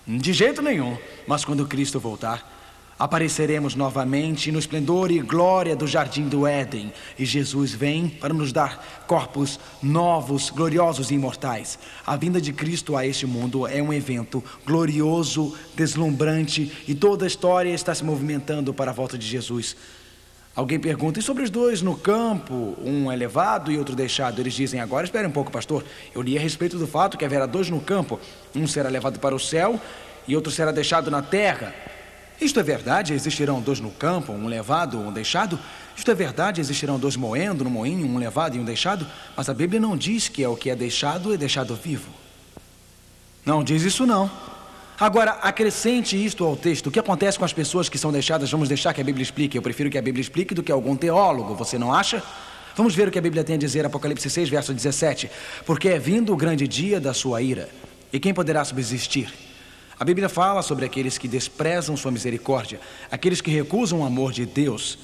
Speaker 1: De jeito nenhum. Mas quando Cristo voltar, Apareceremos novamente no esplendor e glória do jardim do Éden, e Jesus vem para nos dar corpos novos, gloriosos e imortais. A vinda de Cristo a este mundo é um evento glorioso, deslumbrante, e toda a história está se movimentando para a volta de Jesus. Alguém pergunta: e sobre os dois no campo? Um é levado e outro deixado. Eles dizem: agora espere um pouco, pastor. Eu li a respeito do fato que haverá dois no campo. Um será levado para o céu e outro será deixado na terra. Isto é verdade? Existirão dois no campo, um levado ou um deixado? Isto é verdade? Existirão dois moendo no moinho, um levado e um deixado? Mas a Bíblia não diz que o que é deixado vivo. Não diz isso não. Agora, acrescente isto ao texto. O que acontece com as pessoas que são deixadas? Vamos deixar que a Bíblia explique. Eu prefiro que a Bíblia explique do que algum teólogo, você não acha? Vamos ver o que a Bíblia tem a dizer, Apocalipse 6, verso 17. Porque é vindo o grande dia da sua ira, e quem poderá subsistir? A Bíblia fala sobre aqueles que desprezam sua misericórdia, aqueles que recusam o amor de Deus,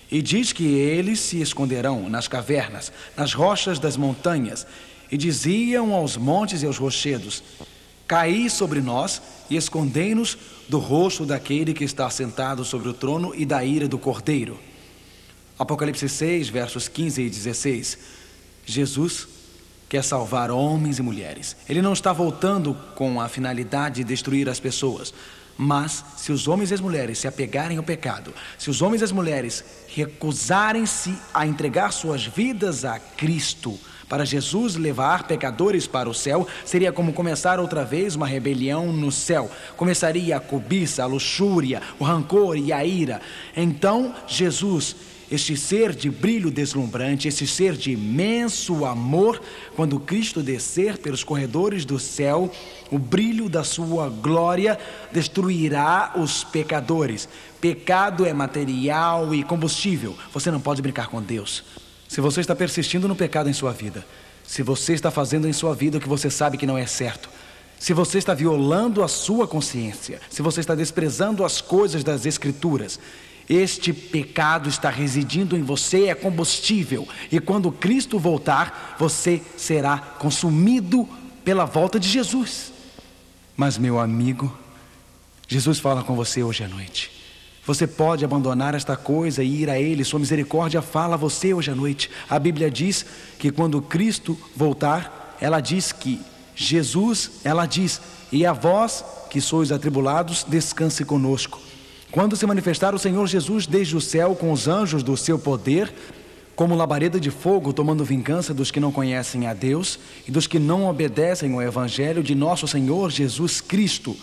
Speaker 1: e diz que eles se esconderão nas cavernas, nas rochas das montanhas, e diziam aos montes e aos rochedos: caí sobre nós e escondei-nos do rosto daquele que está sentado sobre o trono e da ira do Cordeiro. Apocalipse 6, versos 15 e 16. Jesus quer salvar homens e mulheres. Ele não está voltando com a finalidade de destruir as pessoas. Mas se os homens e as mulheres se apegarem ao pecado, se os homens e as mulheres recusarem-se a entregar suas vidas a Cristo, para Jesus levar pecadores para o céu, seria como começar outra vez uma rebelião no céu. Começaria a cobiça, a luxúria, o rancor e a ira. Então Jesus, este ser de brilho deslumbrante, este ser de imenso amor, quando Cristo descer pelos corredores do céu, o brilho da sua glória destruirá os pecadores. Pecado é material e combustível. Você não pode brincar com Deus. Se você está persistindo no pecado em sua vida, se você está fazendo em sua vida o que você sabe que não é certo, se você está violando a sua consciência, se você está desprezando as coisas das Escrituras, este pecado está residindo em você, é combustível, e quando Cristo voltar, você será consumido pela volta de Jesus. Mas, meu amigo, Jesus fala com você hoje à noite. Você pode abandonar esta coisa e ir a Ele. Sua misericórdia fala a você hoje à noite. A Bíblia diz que quando Cristo voltar, ela diz que ela diz: e a vós que sois atribulados, descanse conosco. Quando se manifestar o Senhor Jesus desde o céu com os anjos do seu poder, como labareda de fogo, tomando vingança dos que não conhecem a Deus e dos que não obedecem ao Evangelho de nosso Senhor Jesus Cristo.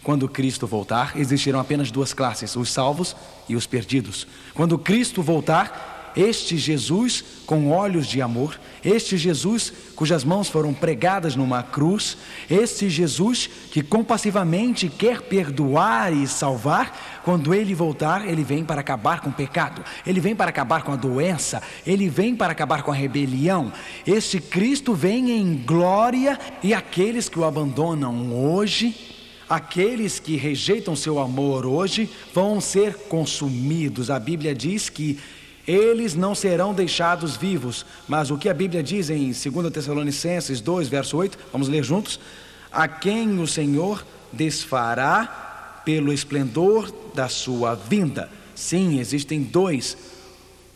Speaker 1: Quando Cristo voltar, existirão apenas duas classes: os salvos e os perdidos. Quando Cristo voltar, este Jesus com olhos de amor, este Jesus cujas mãos foram pregadas numa cruz, este Jesus que compassivamente quer perdoar e salvar, quando Ele voltar, Ele vem para acabar com o pecado, Ele vem para acabar com a doença, Ele vem para acabar com a rebelião. Este Cristo vem em glória, e aqueles que o abandonam hoje, aqueles que rejeitam seu amor hoje, vão ser consumidos. A Bíblia diz que eles não serão deixados vivos, mas o que a Bíblia diz em 2 Tessalonicenses 2, verso 8, vamos ler juntos: a quem o Senhor desfará pelo esplendor da sua vinda. Sim, existem dois,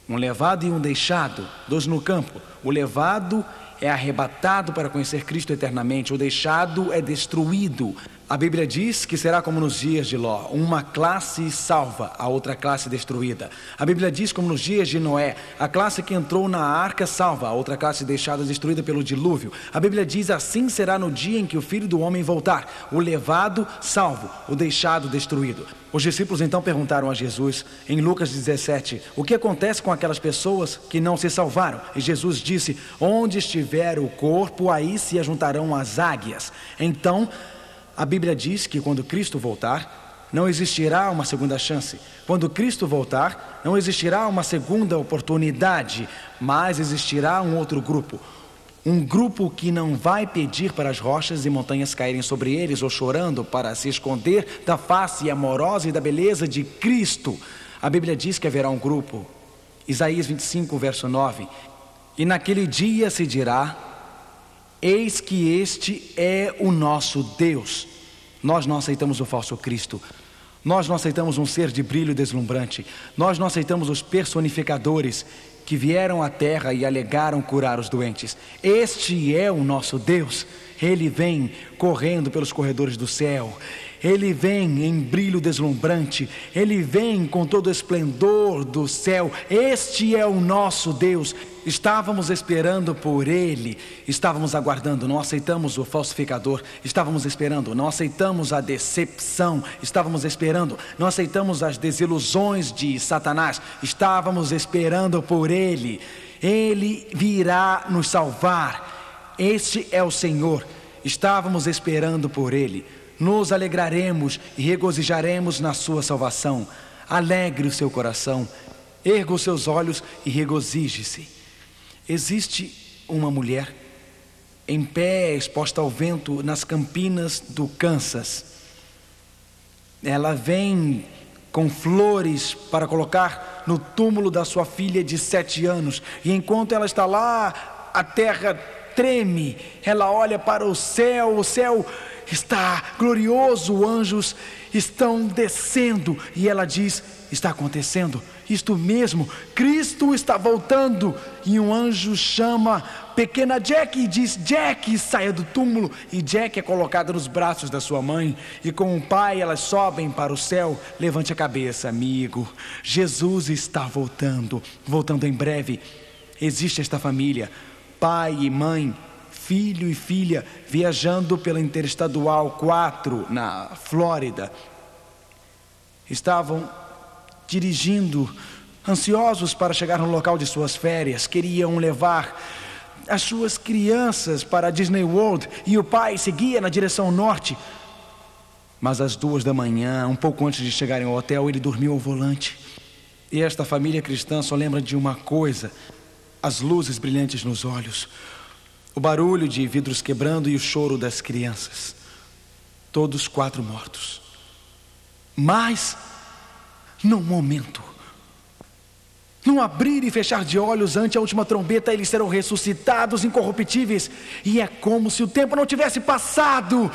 Speaker 1: um levado e um deixado, dois no campo. O levado é arrebatado para conhecer Cristo eternamente, o deixado é destruído. A Bíblia diz que será como nos dias de Ló, uma classe salva, a outra classe destruída. A Bíblia diz como nos dias de Noé, a classe que entrou na arca salva, a outra classe deixada destruída pelo dilúvio. A Bíblia diz: assim será no dia em que o Filho do Homem voltar, o levado salvo, o deixado destruído. Os discípulos então perguntaram a Jesus, em Lucas 17, o que acontece com aquelas pessoas que não se salvaram? E Jesus disse: onde estiver o corpo, aí se ajuntarão as águias. Então, a Bíblia diz que quando Cristo voltar, não existirá uma segunda chance. Quando Cristo voltar, não existirá uma segunda oportunidade, mas existirá um outro grupo. Um grupo que não vai pedir para as rochas e montanhas caírem sobre eles, ou chorando para se esconder da face amorosa e da beleza de Cristo. A Bíblia diz que haverá um grupo, Isaías 25, verso 9, e naquele dia se dirá: eis que este é o nosso Deus. Nós não aceitamos o falso Cristo. Nós não aceitamos um ser de brilho deslumbrante. Nós não aceitamos os personificadores que vieram à terra e alegaram curar os doentes. Este é o nosso Deus. Ele vem correndo pelos corredores do céu. Ele vem em brilho deslumbrante. Ele vem com todo o esplendor do céu. Este é o nosso Deus. Estávamos esperando por Ele. Estávamos aguardando. Não aceitamos o falsificador. Estávamos esperando. Não aceitamos a decepção. Estávamos esperando. Não aceitamos as desilusões de Satanás. Estávamos esperando por Ele. Ele virá nos salvar. Este é o Senhor. Estávamos esperando por Ele. Nos alegraremos e regozijaremos na sua salvação. Alegre o seu coração, erga os seus olhos e regozije-se. Existe uma mulher em pé, exposta ao vento nas campinas do Kansas. Ela vem com flores para colocar no túmulo da sua filha de 7 anos. E enquanto ela está lá, a terra treme. Ela olha para o céu está glorioso, anjos estão descendo. E ela diz: está acontecendo, isto mesmo, Cristo está voltando. E um anjo chama pequena Jack e diz: Jack, saia do túmulo. E Jack é colocada nos braços da sua mãe. E com o pai elas sobem para o céu. Levante a cabeça, amigo, Jesus está voltando em breve. Existe esta família, pai e mãe, filho e filha, viajando pela Interestadual 4 na Flórida. Estavam dirigindo, ansiosos para chegar no local de suas férias. Queriam levar as suas crianças para a Disney World. E o pai seguia na direção norte. Mas às 2 da manhã, um pouco antes de chegarem ao hotel, ele dormiu ao volante. E esta família cristã só lembra de uma coisa: as luzes brilhantes nos olhos, o barulho de vidros quebrando e o choro das crianças. Todos 4 mortos. Mas, num momento, num abrir e fechar de olhos ante a última trombeta, eles serão ressuscitados incorruptíveis. E é como se o tempo não tivesse passado.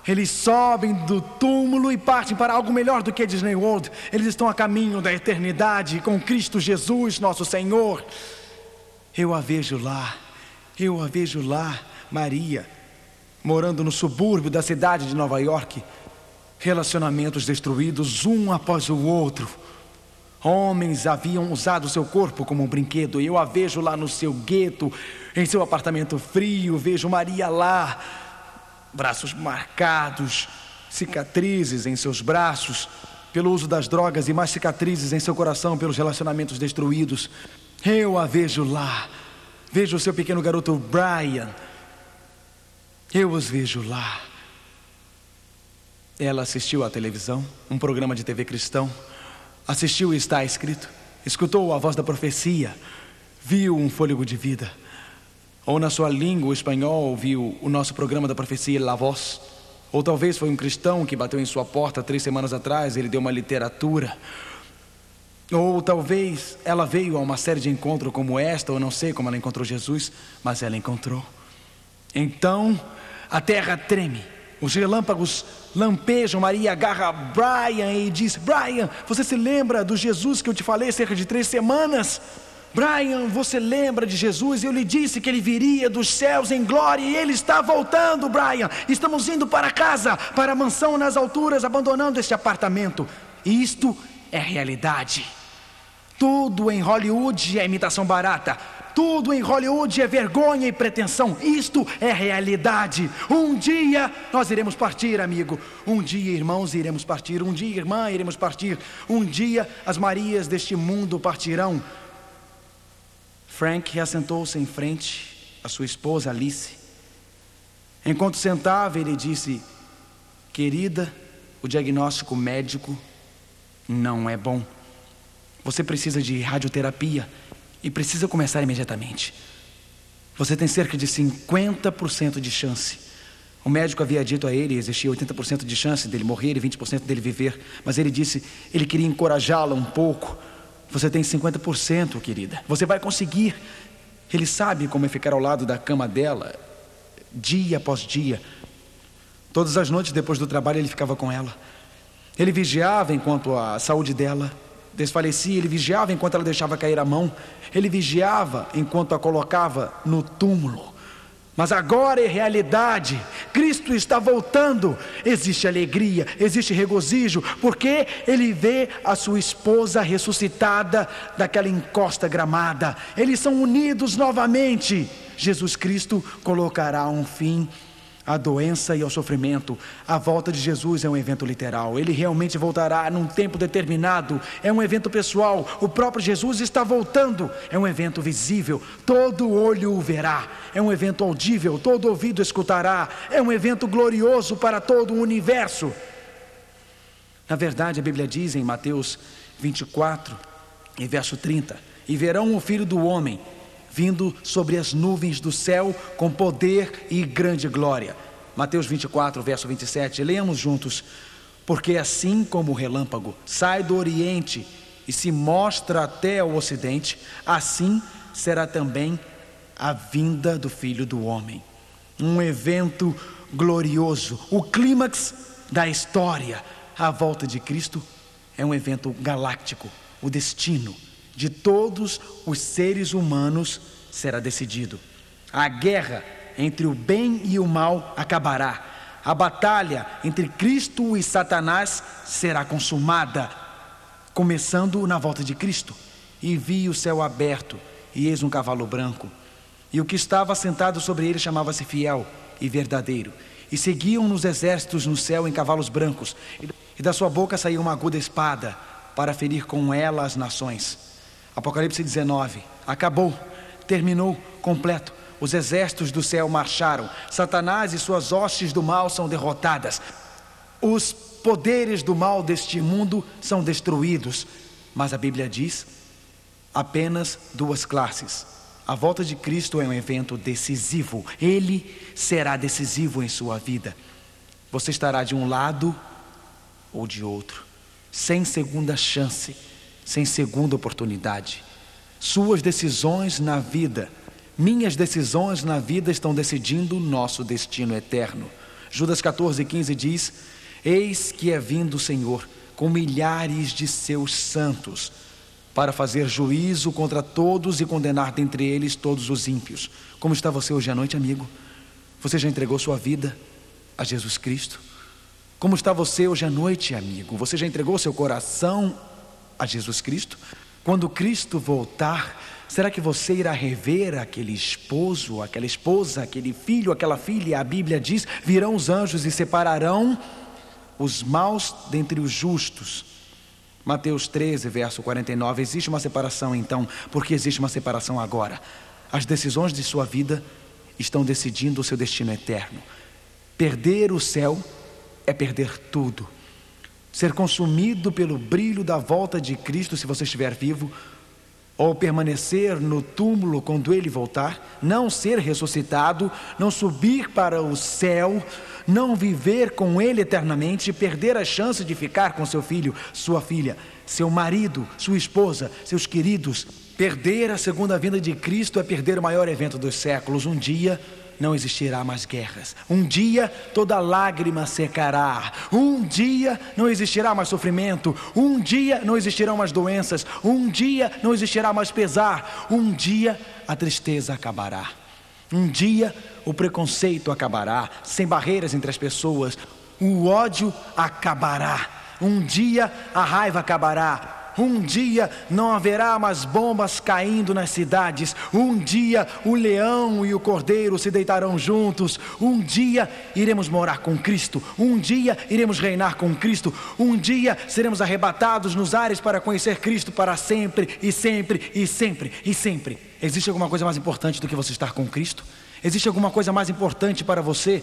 Speaker 1: Eles sobem do túmulo e partem para algo melhor do que a Disney World. Eles estão a caminho da eternidade com Cristo Jesus, nosso Senhor. Eu a vejo lá, Maria, morando no subúrbio da cidade de Nova York. Relacionamentos destruídos um após o outro. Homens haviam usado seu corpo como um brinquedo. Eu a vejo lá no seu gueto, em seu apartamento frio. Vejo Maria lá, braços marcados, cicatrizes em seus braços pelo uso das drogas e mais cicatrizes em seu coração pelos relacionamentos destruídos. Eu a vejo lá. Vejo o seu pequeno garoto Brian. Eu os vejo lá. Ela assistiu à televisão, um programa de TV cristão. Assistiu e está escrito. Escutou a voz da profecia. Viu um fôlego de vida. Ou na sua língua, o espanhol, viu o nosso programa da profecia La Voz. Ou talvez foi um cristão que bateu em sua porta 3 semanas atrás. Ele deu uma literatura. Ou talvez ela veio a uma série de encontros como esta. Ou não sei como ela encontrou Jesus, mas ela encontrou. Então a terra treme. Os relâmpagos lampejam. Maria agarra Brian e diz: Brian, você se lembra do Jesus que eu te falei cerca de 3 semanas? Brian, você lembra de Jesus? Eu lhe disse que ele viria dos céus em glória. E ele está voltando, Brian. Estamos indo para casa, para a mansão nas alturas, abandonando este apartamento. E isto é realidade. Tudo em Hollywood é imitação barata. Tudo em Hollywood é vergonha e pretensão. Isto é realidade. Um dia nós iremos partir, amigo. Um dia, irmãos, iremos partir. Um dia, irmã, iremos partir. Um dia as Marias deste mundo partirão. Frank assentou-se em frente à sua esposa Alice. Enquanto sentava, ele disse: querida, o diagnóstico médico não é bom. Você precisa de radioterapia e precisa começar imediatamente. Você tem cerca de 50% de chance. O médico havia dito a ele, existia 80% de chance dele morrer e 20% dele viver. Mas ele disse, ele queria encorajá-la um pouco. Você tem 50%, querida. Você vai conseguir. Ele sabe como é ficar ao lado da cama dela, dia após dia. Todas as noites depois do trabalho ele ficava com ela. Ele vigiava enquanto a saúde dela desfalecia, ele vigiava enquanto ela deixava cair a mão, ele vigiava enquanto a colocava no túmulo. Mas agora é realidade, Cristo está voltando, existe alegria, existe regozijo, porque ele vê a sua esposa ressuscitada daquela encosta gramada, eles são unidos novamente. Jesus Cristo colocará um fim à doença e ao sofrimento. A volta de Jesus é um evento literal, ele realmente voltará num tempo determinado, é um evento pessoal, o próprio Jesus está voltando, é um evento visível, todo olho o verá, é um evento audível, todo ouvido escutará, é um evento glorioso para todo o universo. Na verdade, a Bíblia diz em Mateus 24 e verso 30, e verão o Filho do Homem vindo sobre as nuvens do céu com poder e grande glória. Mateus 24, verso 27, leamos juntos. Porque assim como o relâmpago sai do oriente e se mostra até o ocidente, assim será também a vinda do Filho do Homem. Um evento glorioso, o clímax da história. A volta de Cristo é um evento galáctico, o destino de todos os seres humanos será decidido. A guerra entre o bem e o mal acabará. A batalha entre Cristo e Satanás será consumada, começando na volta de Cristo. E vi o céu aberto, e eis um cavalo branco, e o que estava sentado sobre ele chamava-se Fiel e Verdadeiro, e seguiam nos exércitos no céu em cavalos brancos, e da sua boca saía uma aguda espada para ferir com ela as nações. Apocalipse 19, acabou, terminou, completo. Os exércitos do céu marcharam, Satanás e suas hostes do mal são derrotadas, os poderes do mal deste mundo são destruídos. Mas a Bíblia diz apenas duas classes. A volta de Cristo é um evento decisivo, ele será decisivo em sua vida. Você estará de um lado ou de outro, sem segunda chance, sem segunda oportunidade. Suas decisões na vida, minhas decisões na vida estão decidindo o nosso destino eterno. Judas 14:15 diz: eis que é vindo o Senhor com milhares de seus santos para fazer juízo contra todos e condenar dentre eles todos os ímpios. Como está você hoje à noite, amigo? Você já entregou sua vida a Jesus Cristo? Como está você hoje à noite, amigo? Você já entregou seu coração a Jesus Cristo? Quando Cristo voltar, será que você irá rever aquele esposo, aquela esposa, aquele filho, aquela filha? A Bíblia diz: virão os anjos e separarão os maus dentre os justos. Mateus 13, verso 49. Existe uma separação então, porque existe uma separação agora. As decisões de sua vida estão decidindo o seu destino eterno. Perder o céu é perder tudo. Ser consumido pelo brilho da volta de Cristo, se você estiver vivo, ou permanecer no túmulo quando Ele voltar, não ser ressuscitado, não subir para o céu, não viver com Ele eternamente, perder a chance de ficar com seu filho, sua filha, seu marido, sua esposa, seus queridos. Perder a segunda vinda de Cristo é perder o maior evento dos séculos. Um dia não existirá mais guerras, um dia toda lágrima secará, um dia não existirá mais sofrimento, um dia não existirão mais doenças, um dia não existirá mais pesar, um dia a tristeza acabará, um dia o preconceito acabará, sem barreiras entre as pessoas, o ódio acabará, um dia a raiva acabará. Um dia não haverá mais bombas caindo nas cidades. Um dia o leão e o cordeiro se deitarão juntos. Um dia iremos morar com Cristo. Um dia iremos reinar com Cristo. Um dia seremos arrebatados nos ares para conhecer Cristo para sempre e sempre e sempre e sempre. Existe alguma coisa mais importante do que você estar com Cristo? Existe alguma coisa mais importante para você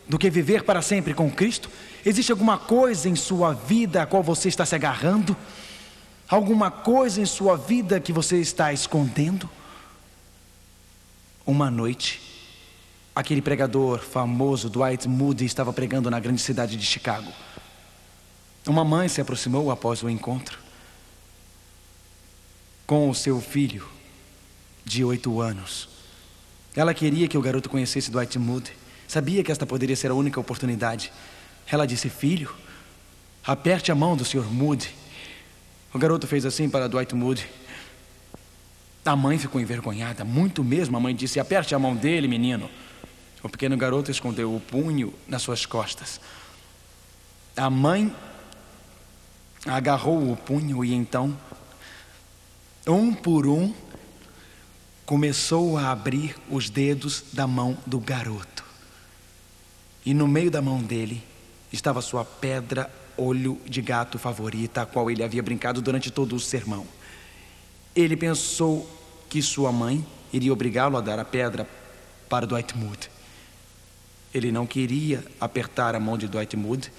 Speaker 1: do que viver para sempre com Cristo? Existe alguma coisa em sua vida a qual você está se agarrando? Alguma coisa em sua vida que você está escondendo? Uma noite, aquele pregador famoso, Dwight Moody, estava pregando na grande cidade de Chicago. Uma mãe se aproximou após o encontro com o seu filho de 8 anos. Ela queria que o garoto conhecesse Dwight Moody. Sabia que esta poderia ser a única oportunidade. Ela disse: filho, aperte a mão do Sr. Moody. O garoto fez assim para Dwight Moody. A mãe ficou envergonhada, muito mesmo. A mãe disse: aperte a mão dele, menino. O pequeno garoto escondeu o punho nas suas costas. A mãe agarrou o punho e então, um por um, começou a abrir os dedos da mão do garoto. E no meio da mão dele estava sua pedra olho de gato favorita, a qual ele havia brincado durante todo o sermão. Ele pensou que sua mãe iria obrigá-lo a dar a pedra para Dwight Moody. Ele não queria apertar a mão de Dwight Moody,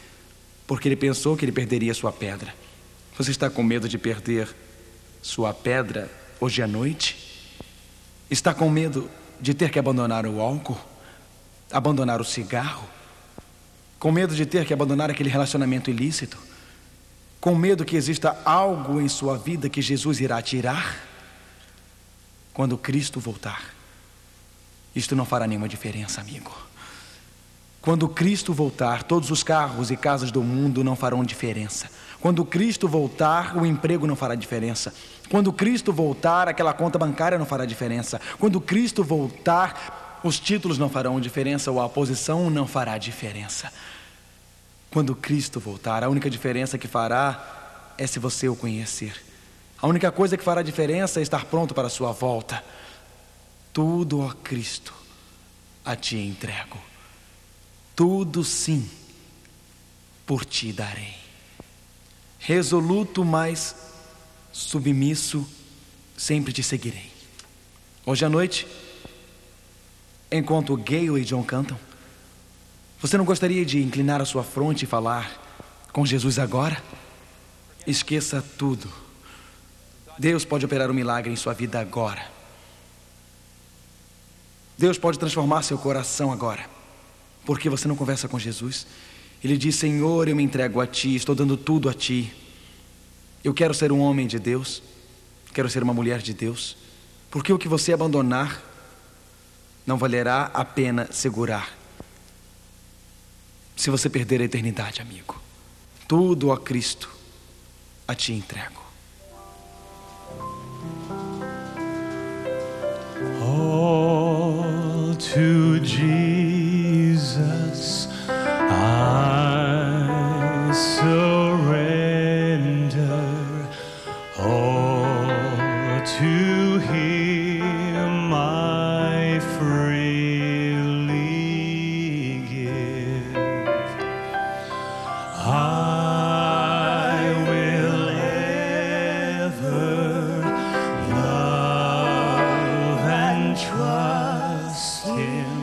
Speaker 1: porque ele pensou que ele perderia sua pedra. Você está com medo de perder sua pedra hoje à noite? Está com medo de ter que abandonar o álcool? Abandonar o cigarro? Com medo de ter que abandonar aquele relacionamento ilícito? Com medo que exista algo em sua vida que Jesus irá tirar? Quando Cristo voltar, isto não fará nenhuma diferença, amigo. Quando Cristo voltar, todos os carros e casas do mundo não farão diferença. Quando Cristo voltar, o emprego não fará diferença. Quando Cristo voltar, aquela conta bancária não fará diferença. Quando Cristo voltar, os títulos não farão diferença ou a posição não fará diferença. Quando Cristo voltar, a única diferença que fará é se você o conhecer. A única coisa que fará diferença é estar pronto para a sua volta. Tudo, ó Cristo, a ti entrego. Tudo sim, por ti darei. Resoluto, mas submisso, sempre te seguirei. Hoje à noite, enquanto Gayle e John cantam, você não gostaria de inclinar a sua fronte e falar com Jesus agora? Esqueça tudo. Deus pode operar um milagre em sua vida agora. Deus pode transformar seu coração agora. Por que você não conversa com Jesus? Ele diz: Senhor, eu me entrego a ti, estou dando tudo a ti. Eu quero ser um homem de Deus, quero ser uma mulher de Deus. Porque o que você abandonar não valerá a pena segurar. Se você perder a eternidade, amigo. Tudo, ó Cristo, a ti entrego.
Speaker 3: All to Jesus I surrender. All to Him I freely give. I will ever love and trust Him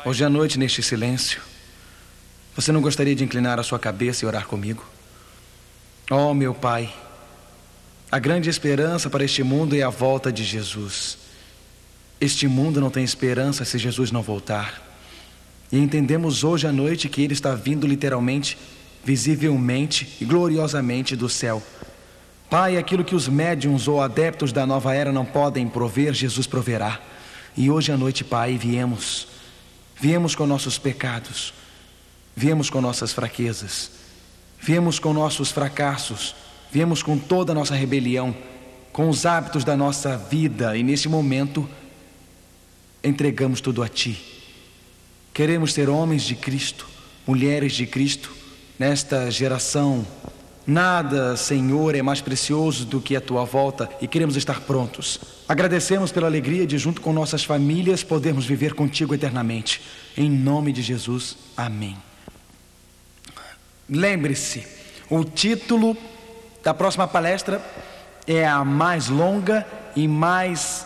Speaker 1: hoje à noite, neste silêncio, você não gostaria de inclinar a sua cabeça e orar comigo? Oh, meu Pai, a grande esperança para este mundo é a volta de Jesus. Este mundo não tem esperança se Jesus não voltar. E entendemos hoje à noite que Ele está vindo literalmente, visivelmente e gloriosamente do céu. Pai, aquilo que os médiuns ou adeptos da nova era não podem prover, Jesus proverá. E hoje à noite, Pai, viemos com nossos pecados, viemos com nossas fraquezas, viemos com nossos fracassos, viemos com toda a nossa rebelião, com os hábitos da nossa vida, e neste momento entregamos tudo a Ti. Queremos ser homens de Cristo, mulheres de Cristo, nesta geração. Nada, Senhor, é mais precioso do que a Tua volta, e queremos estar prontos. Agradecemos pela alegria de, junto com nossas famílias, podermos viver contigo eternamente. Em nome de Jesus, amém. Lembre-se, o título da próxima palestra é a mais longa e mais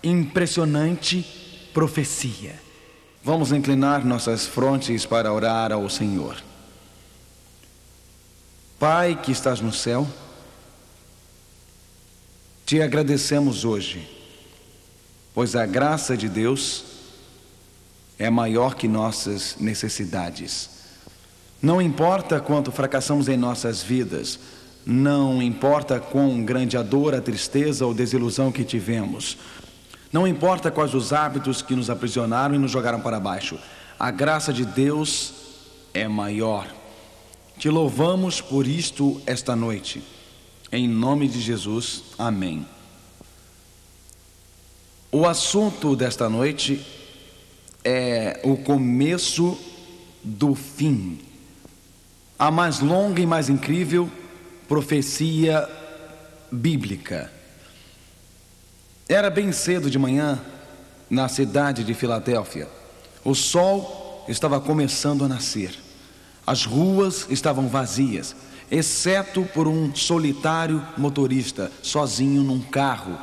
Speaker 1: impressionante profecia. Vamos inclinar nossas frontes para orar ao Senhor. Pai que estás no céu, te agradecemos hoje, pois a graça de Deus é maior que nossas necessidades. Não importa quanto fracassamos em nossas vidas, não importa quão grande a dor, a tristeza ou desilusão que tivemos, não importa quais os hábitos que nos aprisionaram e nos jogaram para baixo, a graça de Deus é maior. Te louvamos por isto esta noite. Em nome de Jesus, amém. O assunto desta noite é o começo do fim. A mais longa e mais incrível profecia bíblica. Era bem cedo de manhã, na cidade de Filadélfia. O sol estava começando a nascer. As ruas estavam vazias, exceto por um solitário motorista, sozinho num carro,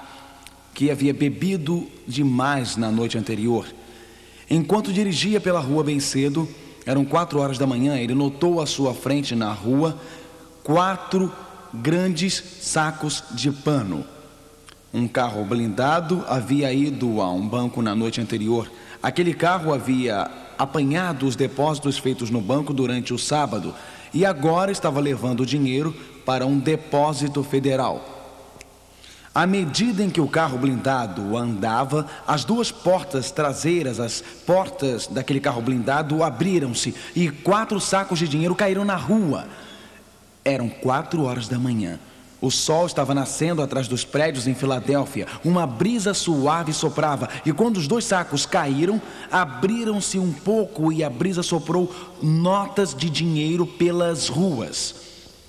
Speaker 1: que havia bebido demais na noite anterior. Enquanto dirigia pela rua bem cedo, eram 4 horas da manhã, ele notou à sua frente na rua 4 grandes sacos de pano. Um carro blindado havia ido a um banco na noite anterior. Aquele carro havia apanhado os depósitos feitos no banco durante o sábado e agora estava levando o dinheiro para um depósito federal. À medida em que o carro blindado andava, as 2 portas traseiras, as portas daquele carro blindado, abriram-se e 4 sacos de dinheiro caíram na rua. Eram 4 horas da manhã. O sol estava nascendo atrás dos prédios em Filadélfia. Uma brisa suave soprava e quando os 2 sacos caíram, abriram-se um pouco e a brisa soprou notas de dinheiro pelas ruas.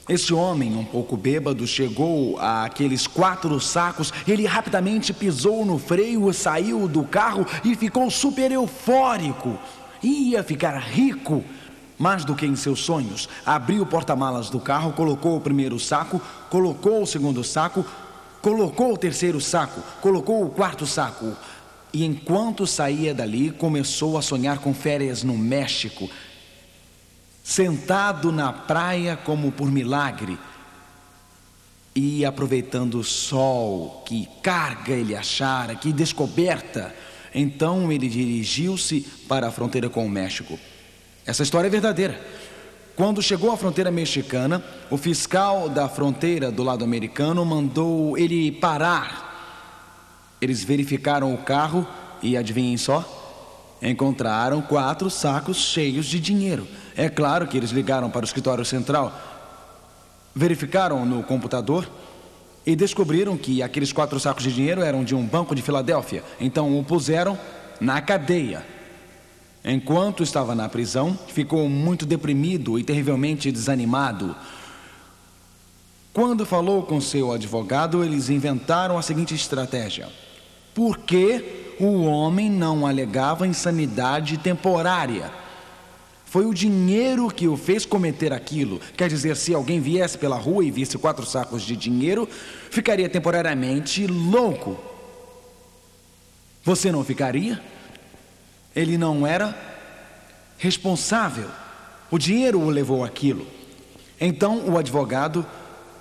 Speaker 1: Esse homem, um pouco bêbado, chegou àqueles 4 sacos. Ele rapidamente pisou no freio, saiu do carro e ficou super eufórico. Ia ficar rico, mais do que em seus sonhos. Abriu o porta-malas do carro, colocou o primeiro saco, colocou o segundo saco, colocou o terceiro saco, colocou o 4º saco. E enquanto saía dali, começou a sonhar com férias no México, sentado na praia como por milagre e aproveitando o sol, que carga ele achara, que descoberta. Então ele dirigiu-se para a fronteira com o México. Essa história é verdadeira. Quando chegou à fronteira mexicana, o fiscal da fronteira do lado americano mandou ele parar. Eles verificaram o carro e, adivinhem só, encontraram 4 sacos cheios de dinheiro. É claro que eles ligaram para o escritório central, verificaram no computador e descobriram que aqueles 4 sacos de dinheiro eram de um banco de Filadélfia. Então o puseram na cadeia. Enquanto estava na prisão, ficou muito deprimido e terrivelmente desanimado. Quando falou com seu advogado, eles inventaram a seguinte estratégia: por que o homem não alegava insanidade temporária? Foi o dinheiro que o fez cometer aquilo. Quer dizer, se alguém viesse pela rua e visse 4 sacos de dinheiro, ficaria temporariamente louco. Você não ficaria? Ele não era responsável. O dinheiro o levou àquilo. Então o advogado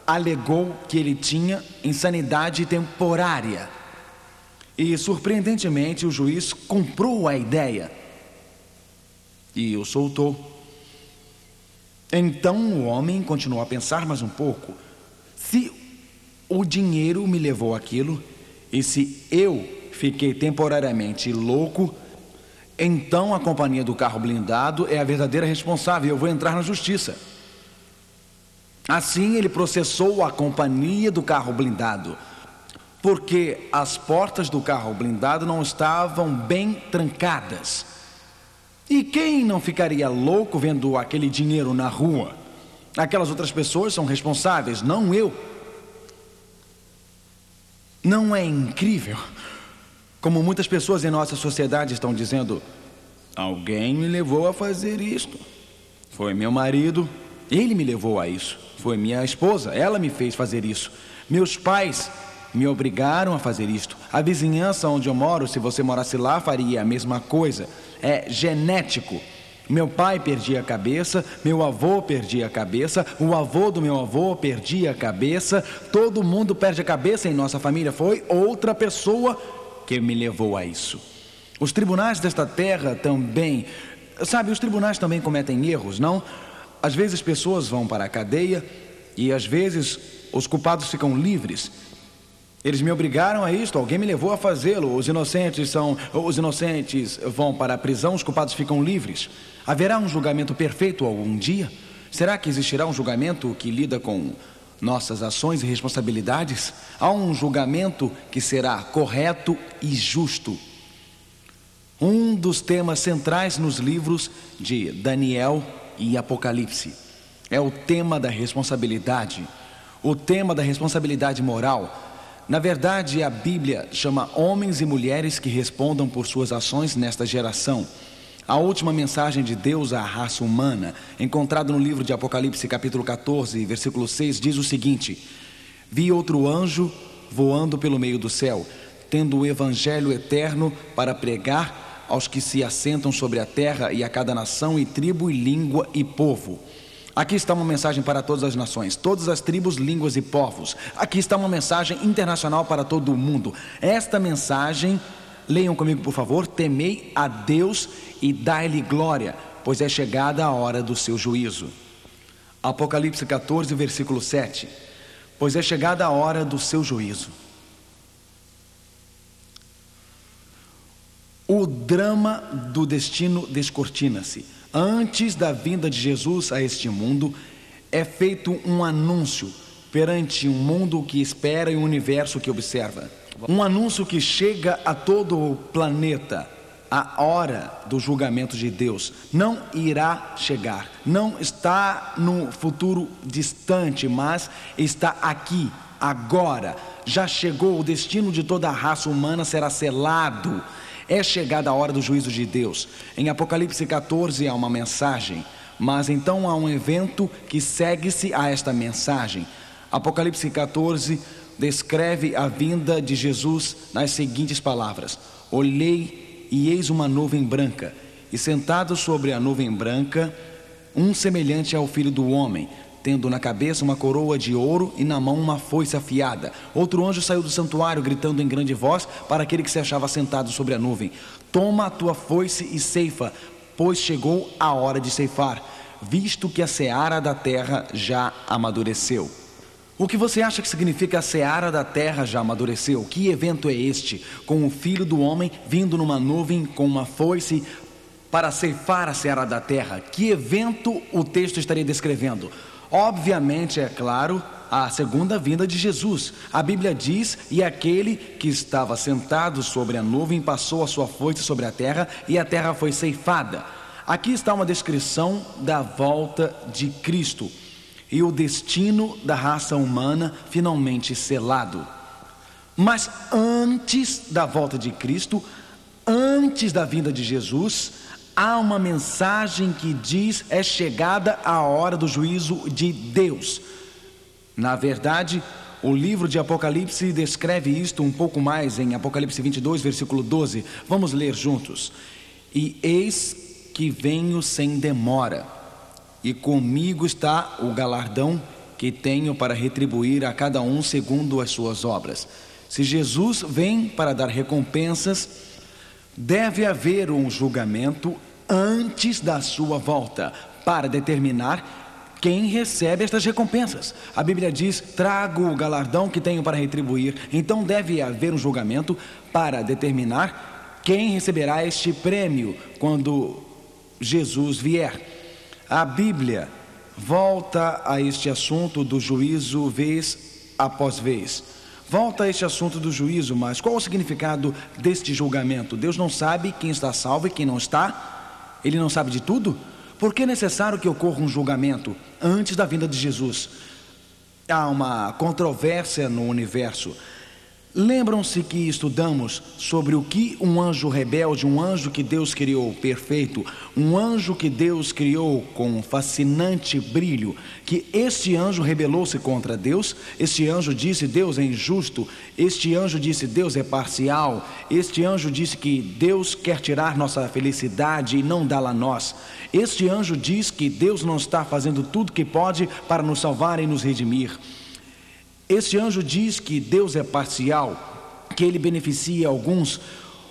Speaker 1: alegou que ele tinha insanidade temporária. E surpreendentemente o juiz comprou a ideia e o soltou. Então o homem continuou a pensar mais um pouco. Se o dinheiro me levou àquilo, e se eu fiquei temporariamente louco, então a companhia do carro blindado é a verdadeira responsável. Eu vou entrar na justiça. Assim ele processou a companhia do carro blindado, porque as portas do carro blindado não estavam bem trancadas. E quem não ficaria louco vendo aquele dinheiro na rua? Aquelas outras pessoas são responsáveis, não eu. Não é incrível como muitas pessoas em nossa sociedade estão dizendo: alguém me levou a fazer isto. Foi meu marido, ele me levou a isso. Foi minha esposa, ela me fez fazer isso. Meus pais me obrigaram a fazer isto. A vizinhança onde eu moro, se você morasse lá, faria a mesma coisa. É genético. Meu pai perdia a cabeça, meu avô perdia a cabeça, o avô do meu avô perdia a cabeça. Todo mundo perde a cabeça em nossa família. Foi outra pessoa que me levou a isso. Os tribunais desta terra também, sabe, os tribunais também cometem erros, não? Às vezes pessoas vão para a cadeia e às vezes os culpados ficam livres. Eles me obrigaram a isto, alguém me levou a fazê-lo. Os inocentes vão para a prisão, os culpados ficam livres. Haverá um julgamento perfeito algum dia? Será que existirá um julgamento que lida com nossas ações e responsabilidades? Há um julgamento que será correto e justo. Um dos temas centrais nos livros de Daniel e Apocalipse é o tema da responsabilidade, o tema da responsabilidade moral. Na verdade, a Bíblia chama homens e mulheres que respondam por suas ações nesta geração. A última mensagem de Deus à raça humana, encontrada no livro de Apocalipse, capítulo 14, versículo 6, diz o seguinte: vi outro anjo voando pelo meio do céu, tendo o evangelho eterno para pregar aos que se assentam sobre a terra e a cada nação e tribo e língua e povo. Aqui está uma mensagem para todas as nações, todas as tribos, línguas e povos. Aqui está uma mensagem internacional para todo o mundo. Esta mensagem, leiam comigo por favor: temei a Deus e dai-lhe glória, pois é chegada a hora do seu juízo. Apocalipse 14, versículo 7. Pois é chegada a hora do seu juízo. O drama do destino descortina-se. Antes da vinda de Jesus a este mundo, é feito um anúncio perante um mundo que espera e um universo que observa. Um anúncio que chega a todo o planeta. A hora do julgamento de Deus não irá chegar. Não está no futuro distante, mas está aqui, agora. Já chegou, o destino de toda a raça humana será selado. É chegada a hora do juízo de Deus. Em Apocalipse 14 há uma mensagem, mas então há um evento que segue-se a esta mensagem. Apocalipse 14 descreve a vinda de Jesus nas seguintes palavras: olhei e eis uma nuvem branca, e sentado sobre a nuvem branca, um semelhante ao Filho do Homem, tendo na cabeça uma coroa de ouro e na mão uma foice afiada. Outro anjo saiu do santuário, gritando em grande voz para aquele que se achava sentado sobre a nuvem: toma a tua foice e ceifa, pois chegou a hora de ceifar, visto que a seara da terra já amadureceu. O que você acha que significa a seara da terra já amadureceu? Que evento é este, com o Filho do Homem vindo numa nuvem com uma foice para ceifar a seara da terra? Que evento o texto estaria descrevendo? Obviamente, é claro, a segunda vinda de Jesus. A Bíblia diz: e aquele que estava sentado sobre a nuvem passou a sua foice sobre a terra, e a terra foi ceifada. Aqui está uma descrição da volta de Cristo e o destino da raça humana finalmente selado. Mas antes da volta de Cristo, antes da vinda de Jesus, há uma mensagem que diz: é chegada a hora do juízo de Deus. Na verdade, o livro de Apocalipse descreve isto um pouco mais em Apocalipse 22, versículo 12. Vamos ler juntos. e eis que venho sem demora, e comigo está o galardão que tenho para retribuir a cada um segundo as suas obras. Se Jesus vem para dar recompensas, deve haver um julgamento antes da sua volta, para determinar quem recebe estas recompensas. A Bíblia diz: trago o galardão que tenho para retribuir. Então deve haver um julgamento para determinar quem receberá este prêmio quando Jesus vier. A Bíblia volta a este assunto do juízo vez após vez. Volta a este assunto do juízo, mas qual o significado deste julgamento? Deus não sabe quem está salvo e quem não está? Ele não sabe de tudo? Por que é necessário que ocorra um julgamento antes da vinda de Jesus? Há uma controvérsia no universo. Lembram-se que estudamos sobre o que um anjo rebelde, um anjo que Deus criou perfeito, um anjo que Deus criou com fascinante brilho, que este anjo rebelou-se contra Deus. Este anjo disse: Deus é injusto. Este anjo disse: Deus é parcial. Este anjo disse que Deus quer tirar nossa felicidade e não dá-la a nós. Este anjo diz que Deus não está fazendo tudo que pode para nos salvar e nos redimir. Este anjo diz que Deus é parcial, que ele beneficia alguns.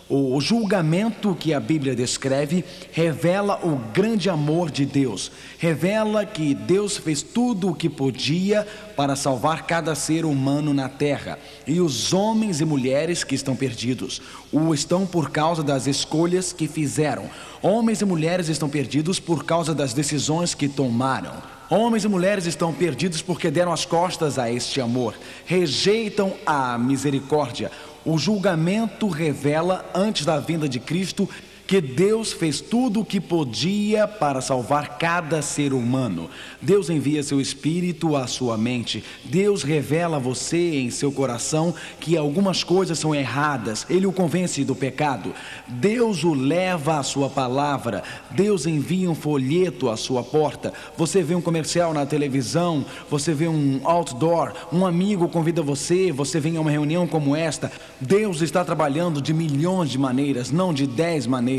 Speaker 1: O julgamento que a Bíblia descreve revela o grande amor de Deus, revela que Deus fez tudo o que podia para salvar cada ser humano na terra, e os homens e mulheres que estão perdidos o estão por causa das escolhas que fizeram. Homens e mulheres estão perdidos por causa das decisões que tomaram. Homens e mulheres estão perdidos porque deram as costas a este amor, rejeitam a misericórdia. O julgamento revela, antes da vinda de Cristo, que Deus fez tudo o que podia para salvar cada ser humano. Deus envia seu Espírito à sua mente. Deus revela a você em seu coração que algumas coisas são erradas. Ele o convence do pecado. Deus o leva à sua palavra. Deus envia um folheto à sua porta. Você vê um comercial na televisão, você vê um outdoor, um amigo convida você, você vem a uma reunião como esta. Deus está trabalhando de milhões de maneiras, não de 10 maneiras.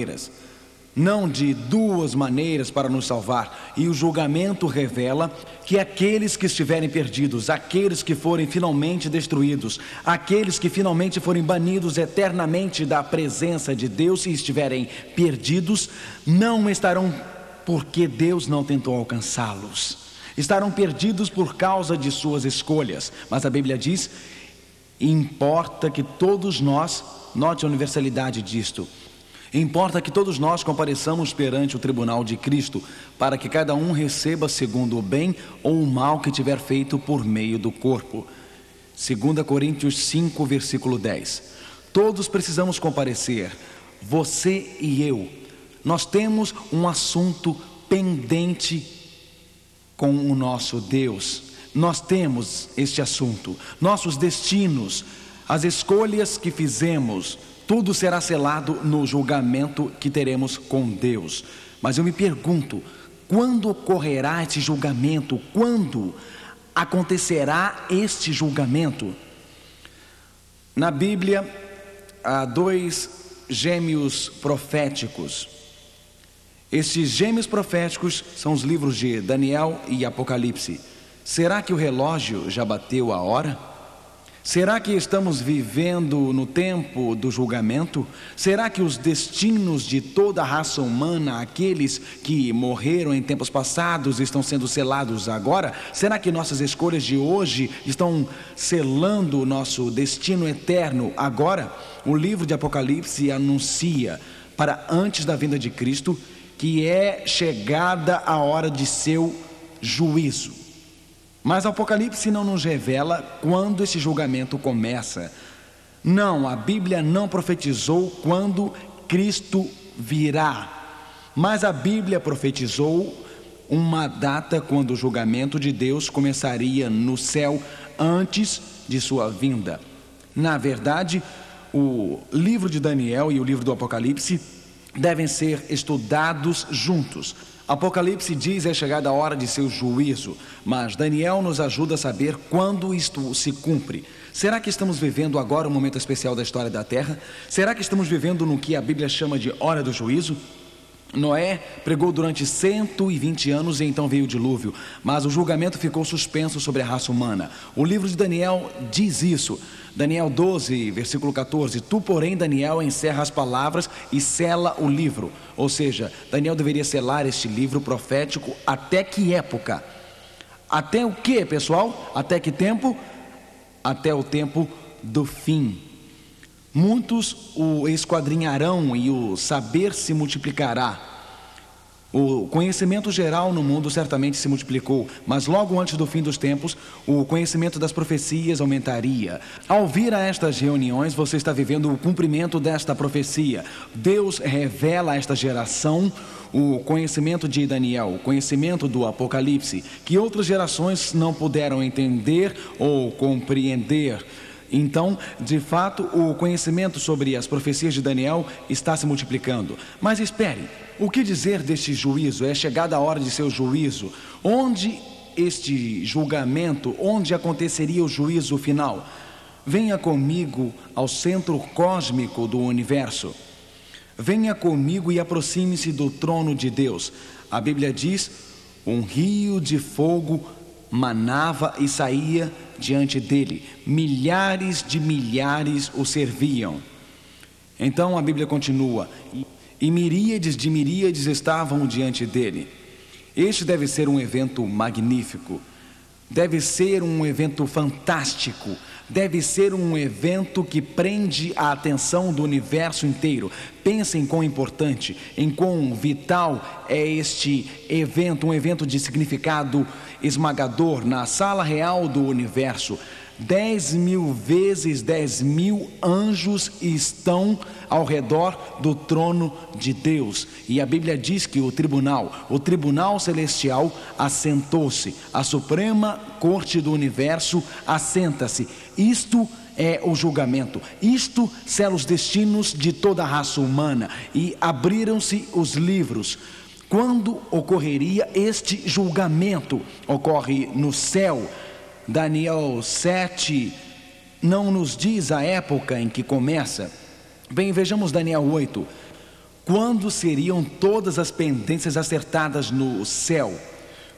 Speaker 1: Não de 2 maneiras para nos salvar. E o julgamento revela que aqueles que estiverem perdidos, aqueles que forem finalmente destruídos, aqueles que finalmente forem banidos eternamente da presença de Deus e estiverem perdidos, não estarão porque Deus não tentou alcançá-los. Estarão perdidos por causa de suas escolhas. Mas a Bíblia diz: importa que todos nós, note a universalidade disto, importa que todos nós compareçamos perante o tribunal de Cristo, para que cada um receba segundo o bem ou o mal que tiver feito por meio do corpo. 2 Coríntios 5, versículo 10. Todos precisamos comparecer, você e eu. Nós temos um assunto pendente com o nosso Deus. Nós temos este assunto, nossos destinos, as escolhas que fizemos, tudo será selado no julgamento que teremos com Deus. Mas eu me pergunto, quando ocorrerá esse julgamento? Quando acontecerá este julgamento? Na Bíblia há 2 gêmeos proféticos. Estes gêmeos proféticos são os livros de Daniel e Apocalipse. Será que o relógio já bateu a hora? Será que estamos vivendo no tempo do julgamento? Será que os destinos de toda a raça humana, aqueles que morreram em tempos passados, estão sendo selados agora? Será que nossas escolhas de hoje estão selando o nosso destino eterno agora? O livro de Apocalipse anuncia, para antes da vinda de Cristo, que é chegada a hora de seu juízo. Mas Apocalipse não nos revela quando esse julgamento começa. Não, a Bíblia não profetizou quando Cristo virá. Mas a Bíblia profetizou uma data quando o julgamento de Deus começaria no céu antes de sua vinda. Na verdade, o livro de Daniel e o livro do Apocalipse devem ser estudados juntos. Apocalipse diz é chegada a hora de seu juízo, mas Daniel nos ajuda a saber quando isto se cumpre. Será que estamos vivendo agora um momento especial da história da Terra? Será que estamos vivendo no que a Bíblia chama de hora do juízo? Noé pregou durante 120 anos e então veio o dilúvio, mas o julgamento ficou suspenso sobre a raça humana. O livro de Daniel diz isso. Daniel 12, versículo 14: Tu, porém, Daniel, encerra as palavras e sela o livro. Ou seja, Daniel deveria selar este livro profético até que época? Até o que, pessoal? Até que tempo? Até o tempo do fim. Muitos o esquadrinharão e o saber se multiplicará. O conhecimento geral no mundo certamente se multiplicou, mas logo antes do fim dos tempos, o conhecimento das profecias aumentaria. Ao vir a estas reuniões, você está vivendo o cumprimento desta profecia. Deus revela a esta geração o conhecimento de Daniel, o conhecimento do Apocalipse, que outras gerações não puderam entender ou compreender. Então, de fato, o conhecimento sobre as profecias de Daniel está se multiplicando. Mas espere, o que dizer deste juízo? É chegada a hora de seu juízo. Onde este julgamento, onde aconteceria o juízo final? Venha comigo ao centro cósmico do universo. Venha comigo e aproxime-se do trono de Deus. A Bíblia diz: um rio de fogo manava e saía diante dele, milhares de milhares o serviam. Então a Bíblia continua: e miríades de miríades estavam diante dele. Este deve ser um evento magnífico, deve ser um evento fantástico, deve ser um evento que prende a atenção do universo inteiro. Pensem quão importante, em quão vital é este evento, um evento de significado esmagador. Na sala real do universo, 10.000 vezes 10.000 anjos estão ao redor do trono de Deus. E a Bíblia diz que o tribunal celestial assentou-se. A Suprema Corte do Universo assenta-se. Isto é o julgamento. Isto sela os destinos de toda a raça humana. E abriram-se os livros. Quando ocorreria este julgamento? Ocorre no céu. Daniel 7 não nos diz a época em que começa. Bem, vejamos Daniel 8. Quando seriam todas as pendências acertadas no céu?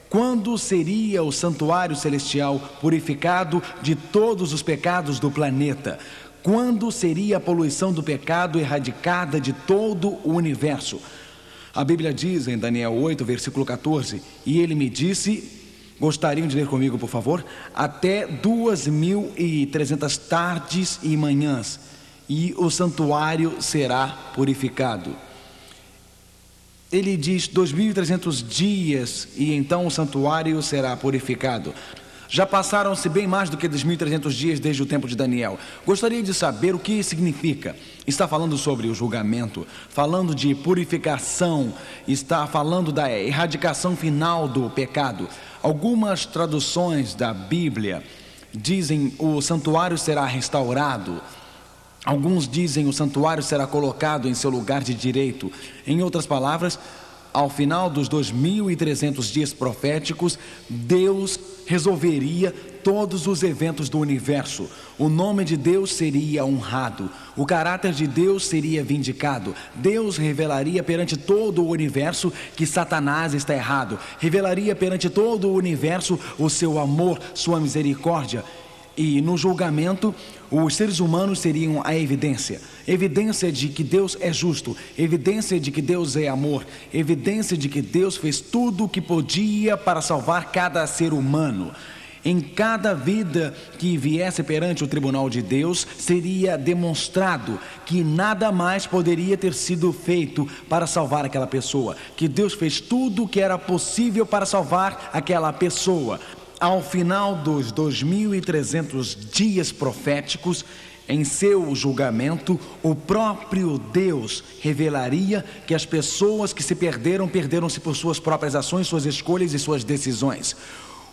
Speaker 1: Quando seria o santuário celestial purificado de todos os pecados do planeta? Quando seria a poluição do pecado erradicada de todo o universo? A Bíblia diz em Daniel 8, versículo 14: e ele me disse... Gostariam de ler comigo, por favor? Até 2.300 tardes e manhãs, e o santuário será purificado. Ele diz 2.300 dias, e então o santuário será purificado. Já passaram-se bem mais do que 2.300 dias desde o tempo de Daniel. Gostaria de saber o que significa. Está falando sobre o julgamento, falando de purificação, está falando da erradicação final do pecado. Algumas traduções da Bíblia dizem o santuário será restaurado. Alguns dizem o santuário será colocado em seu lugar de direito. Em outras palavras, ao final dos 2.300 dias proféticos, Deus resolveria todos os eventos do universo. O nome de Deus seria honrado, o caráter de Deus seria vindicado. Deus revelaria perante todo o universo que Satanás está errado, revelaria perante todo o universo o seu amor, sua misericórdia. E no julgamento, os seres humanos seriam a evidência de que Deus é justo, evidência de que Deus é amor, evidência de que Deus fez tudo o que podia para salvar cada ser humano. Em cada vida que viesse perante o tribunal de Deus, seria demonstrado que nada mais poderia ter sido feito para salvar aquela pessoa, que Deus fez tudo o que era possível para salvar aquela pessoa. Ao final dos 2.300 dias proféticos, em seu julgamento, o próprio Deus revelaria que as pessoas que se perderam-se por suas próprias ações, suas escolhas e suas decisões.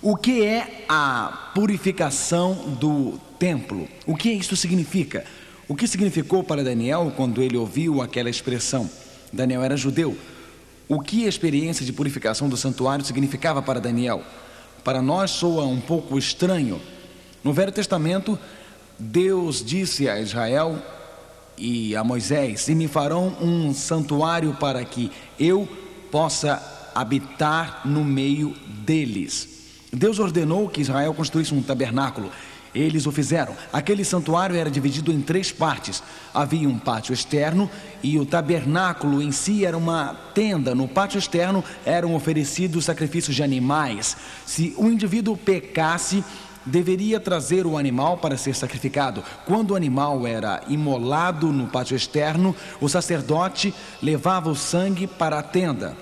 Speaker 1: O que é a purificação do templo? O que isso significa? O que significou para Daniel quando ele ouviu aquela expressão? Daniel era judeu. O que a experiência de purificação do santuário significava para Daniel? Para nós soa um pouco estranho. No Velho Testamento, Deus disse a Israel e a Moisés: e me farão um santuário para que eu possa habitar no meio deles. Deus ordenou que Israel construísse um tabernáculo. Eles o fizeram. Aquele santuário era dividido em 3 partes. Havia um pátio externo e o tabernáculo em si era uma tenda. No pátio externo eram oferecidos sacrifícios de animais. Se o indivíduo pecasse, deveria trazer o animal para ser sacrificado. Quando o animal era imolado no pátio externo, o sacerdote levava o sangue para a tenda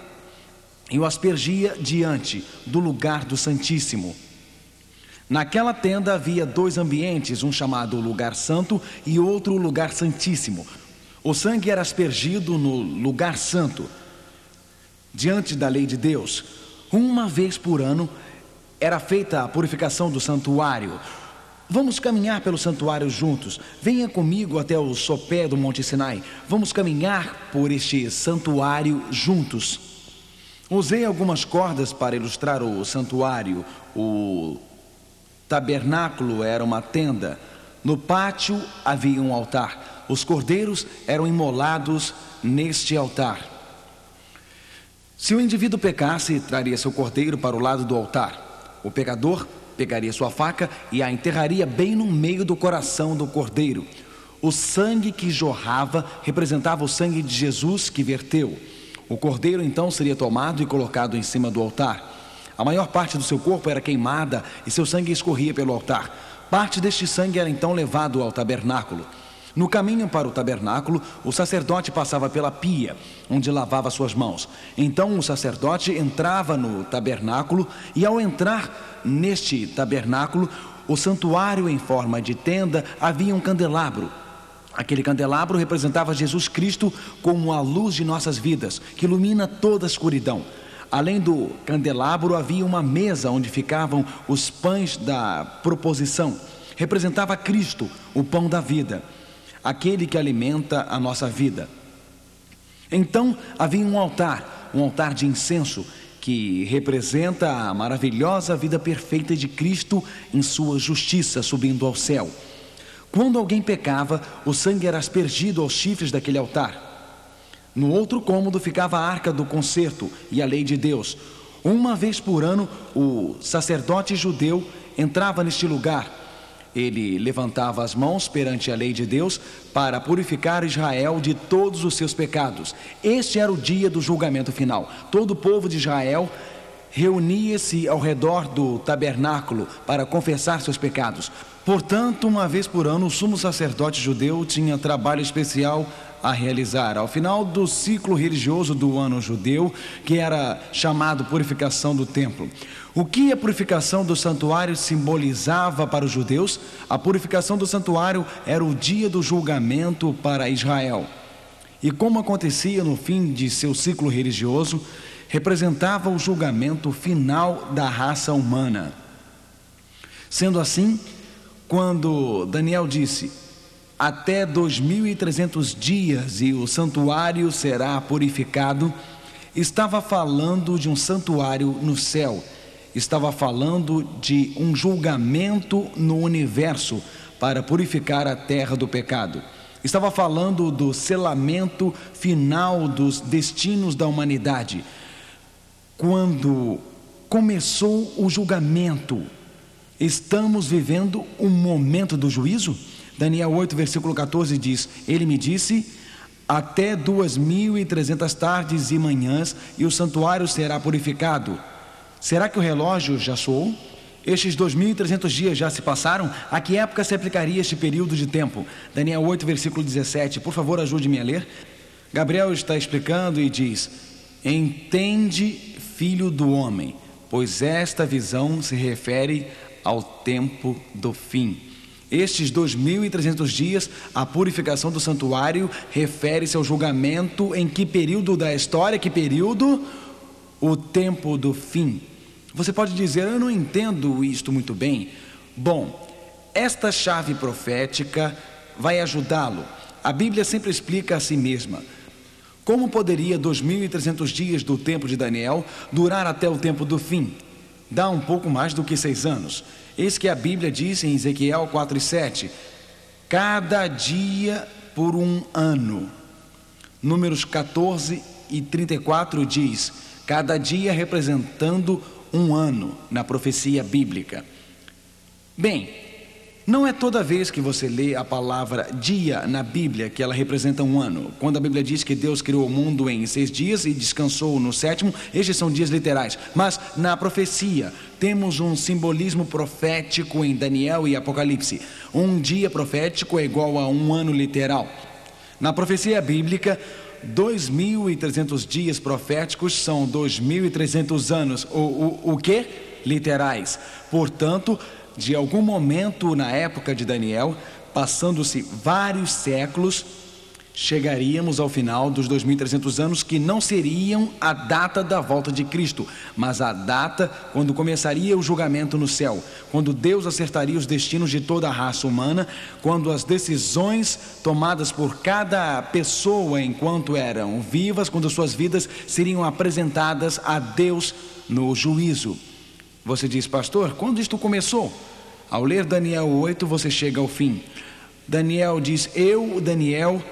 Speaker 1: e o aspergia diante do lugar do Santíssimo. Naquela tenda havia 2 ambientes, um chamado Lugar Santo e outro Lugar Santíssimo. O sangue era aspergido no Lugar Santo, diante da lei de Deus. Uma vez por ano era feita a purificação do santuário. Vamos caminhar pelo santuário juntos. Venha comigo até o sopé do Monte Sinai. Vamos caminhar por este santuário juntos. Usei algumas cordas para ilustrar o santuário. O tabernáculo era uma tenda. No pátio havia um altar. Os cordeiros eram imolados neste altar. Se o indivíduo pecasse, traria seu cordeiro para o lado do altar. O pecador pegaria sua faca e a enterraria bem no meio do coração do cordeiro. O sangue que jorrava representava o sangue de Jesus que verteu. O cordeiro então seria tomado e colocado em cima do altar. A maior parte do seu corpo era queimada e seu sangue escorria pelo altar. Parte deste sangue era então levado ao tabernáculo. No caminho para o tabernáculo, o sacerdote passava pela pia, onde lavava suas mãos. Então o sacerdote entrava no tabernáculo e, ao entrar neste tabernáculo, o santuário em forma de tenda, havia um candelabro. Aquele candelabro representava Jesus Cristo como a luz de nossas vidas, que ilumina toda a escuridão. Além do candelabro, havia uma mesa onde ficavam os pães da proposição. Representava Cristo, o pão da vida, aquele que alimenta a nossa vida. Então havia um altar de incenso, que representa a maravilhosa vida perfeita de Cristo em sua justiça subindo ao céu. Quando alguém pecava, o sangue era aspergido aos chifres daquele altar. No outro cômodo ficava a arca do concerto e a lei de Deus. Uma vez por ano, o sacerdote judeu entrava neste lugar. Ele levantava as mãos perante a lei de Deus para purificar Israel de todos os seus pecados. Este era o dia do julgamento final. Todo o povo de Israel reunia-se ao redor do tabernáculo para confessar seus pecados. Portanto, uma vez por ano, o sumo sacerdote judeu tinha trabalho especial a realizar. Ao final do ciclo religioso do ano judeu, que era chamado purificação do templo. O que a purificação do santuário simbolizava para os judeus? A purificação do santuário era o dia do julgamento para Israel. E como acontecia no fim de seu ciclo religioso, representava o julgamento final da raça humana. Sendo assim, quando Daniel disse: até 2.300 dias e o santuário será purificado, estava falando de um santuário no céu. Estava falando de um julgamento no universo para purificar a terra do pecado. Estava falando do selamento final dos destinos da humanidade. Quando começou o julgamento, estamos vivendo um momento do juízo? Daniel 8, versículo 14 diz: ele me disse, até 2.300 tardes e manhãs e o santuário será purificado. Será que o relógio já soou? Estes 2.300 dias já se passaram? A que época se aplicaria este período de tempo? Daniel 8, versículo 17, por favor ajude-me a ler. Gabriel está explicando e diz: entende, filho do homem, pois esta visão se refere ao tempo do fim. Estes 2.300 dias, a purificação do santuário, refere-se ao julgamento em que período da história? Que período? O tempo do fim. Você pode dizer: eu não entendo isto muito bem. Bom, esta chave profética vai ajudá-lo. A Bíblia sempre explica a si mesma. Como poderia 2.300 dias do tempo de Daniel durar até o tempo do fim? Dá um pouco mais do que 6 anos. Eis que a Bíblia diz em Ezequiel 4:7: cada dia por um ano. Números 14 e 34 diz: cada dia representando um ano na profecia bíblica. Bem, não é toda vez que você lê a palavra dia na Bíblia que ela representa um ano. Quando a Bíblia diz que Deus criou o mundo em 6 dias e descansou no 7º, estes são dias literais. Mas na profecia temos um simbolismo profético em Daniel e Apocalipse. Um dia profético é igual a um ano literal. Na profecia bíblica, 2.300 dias proféticos são 2.300 anos. O que? Literais. Portanto, de algum momento na época de Daniel, passando-se vários séculos, chegaríamos ao final dos 2.300 anos, que não seriam a data da volta de Cristo, mas a data quando começaria o julgamento no céu, quando Deus acertaria os destinos de toda a raça humana, quando as decisões tomadas por cada pessoa enquanto eram vivas, quando suas vidas seriam apresentadas a Deus no juízo. Você diz: pastor, quando isto começou? Ao ler Daniel 8, você chega ao fim. Daniel diz: eu, Daniel,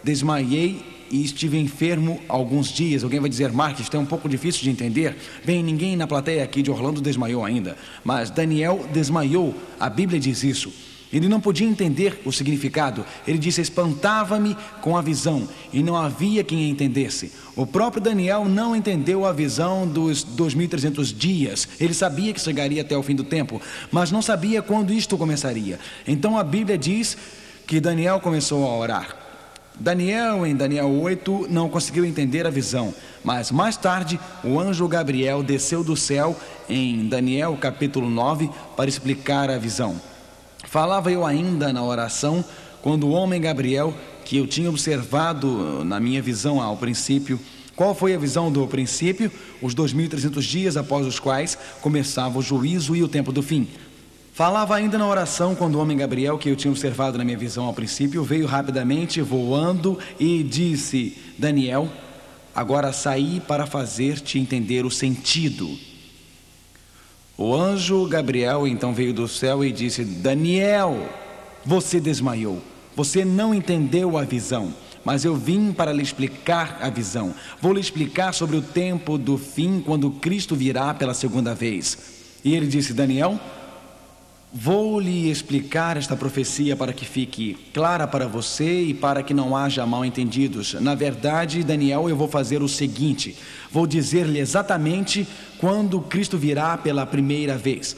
Speaker 1: desmaiei e estive enfermo alguns dias. Alguém vai dizer: Mark, isso é um pouco difícil de entender. Bem, ninguém na plateia aqui de Orlando desmaiou ainda, mas Daniel desmaiou. A Bíblia diz isso. Ele não podia entender o significado. Ele disse: espantava-me com a visão, e não havia quem a entendesse. O próprio Daniel não entendeu a visão dos 2.300 dias. Ele sabia que chegaria até o fim do tempo, mas não sabia quando isto começaria. Então a Bíblia diz que Daniel começou a orar. Daniel, em Daniel 8, não conseguiu entender a visão, mas mais tarde o anjo Gabriel desceu do céu em Daniel capítulo 9 para explicar a visão. Falava eu ainda na oração, quando o homem Gabriel, que eu tinha observado na minha visão ao princípio. Qual foi a visão do princípio? Os 2.300 dias após os quais começava o juízo e o tempo do fim. Falava ainda na oração, quando o homem Gabriel, que eu tinha observado na minha visão ao princípio, veio rapidamente voando e disse: Daniel, agora saí para fazer-te entender o sentido. O anjo Gabriel então veio do céu e disse: Daniel, você desmaiou, você não entendeu a visão, mas eu vim para lhe explicar a visão. Vou lhe explicar sobre o tempo do fim, quando Cristo virá pela segunda vez. E ele disse: Daniel, vou lhe explicar esta profecia para que fique clara para você e para que não haja mal-entendidos. Na verdade, Daniel, eu vou fazer o seguinte: vou dizer-lhe exatamente quando Cristo virá pela primeira vez,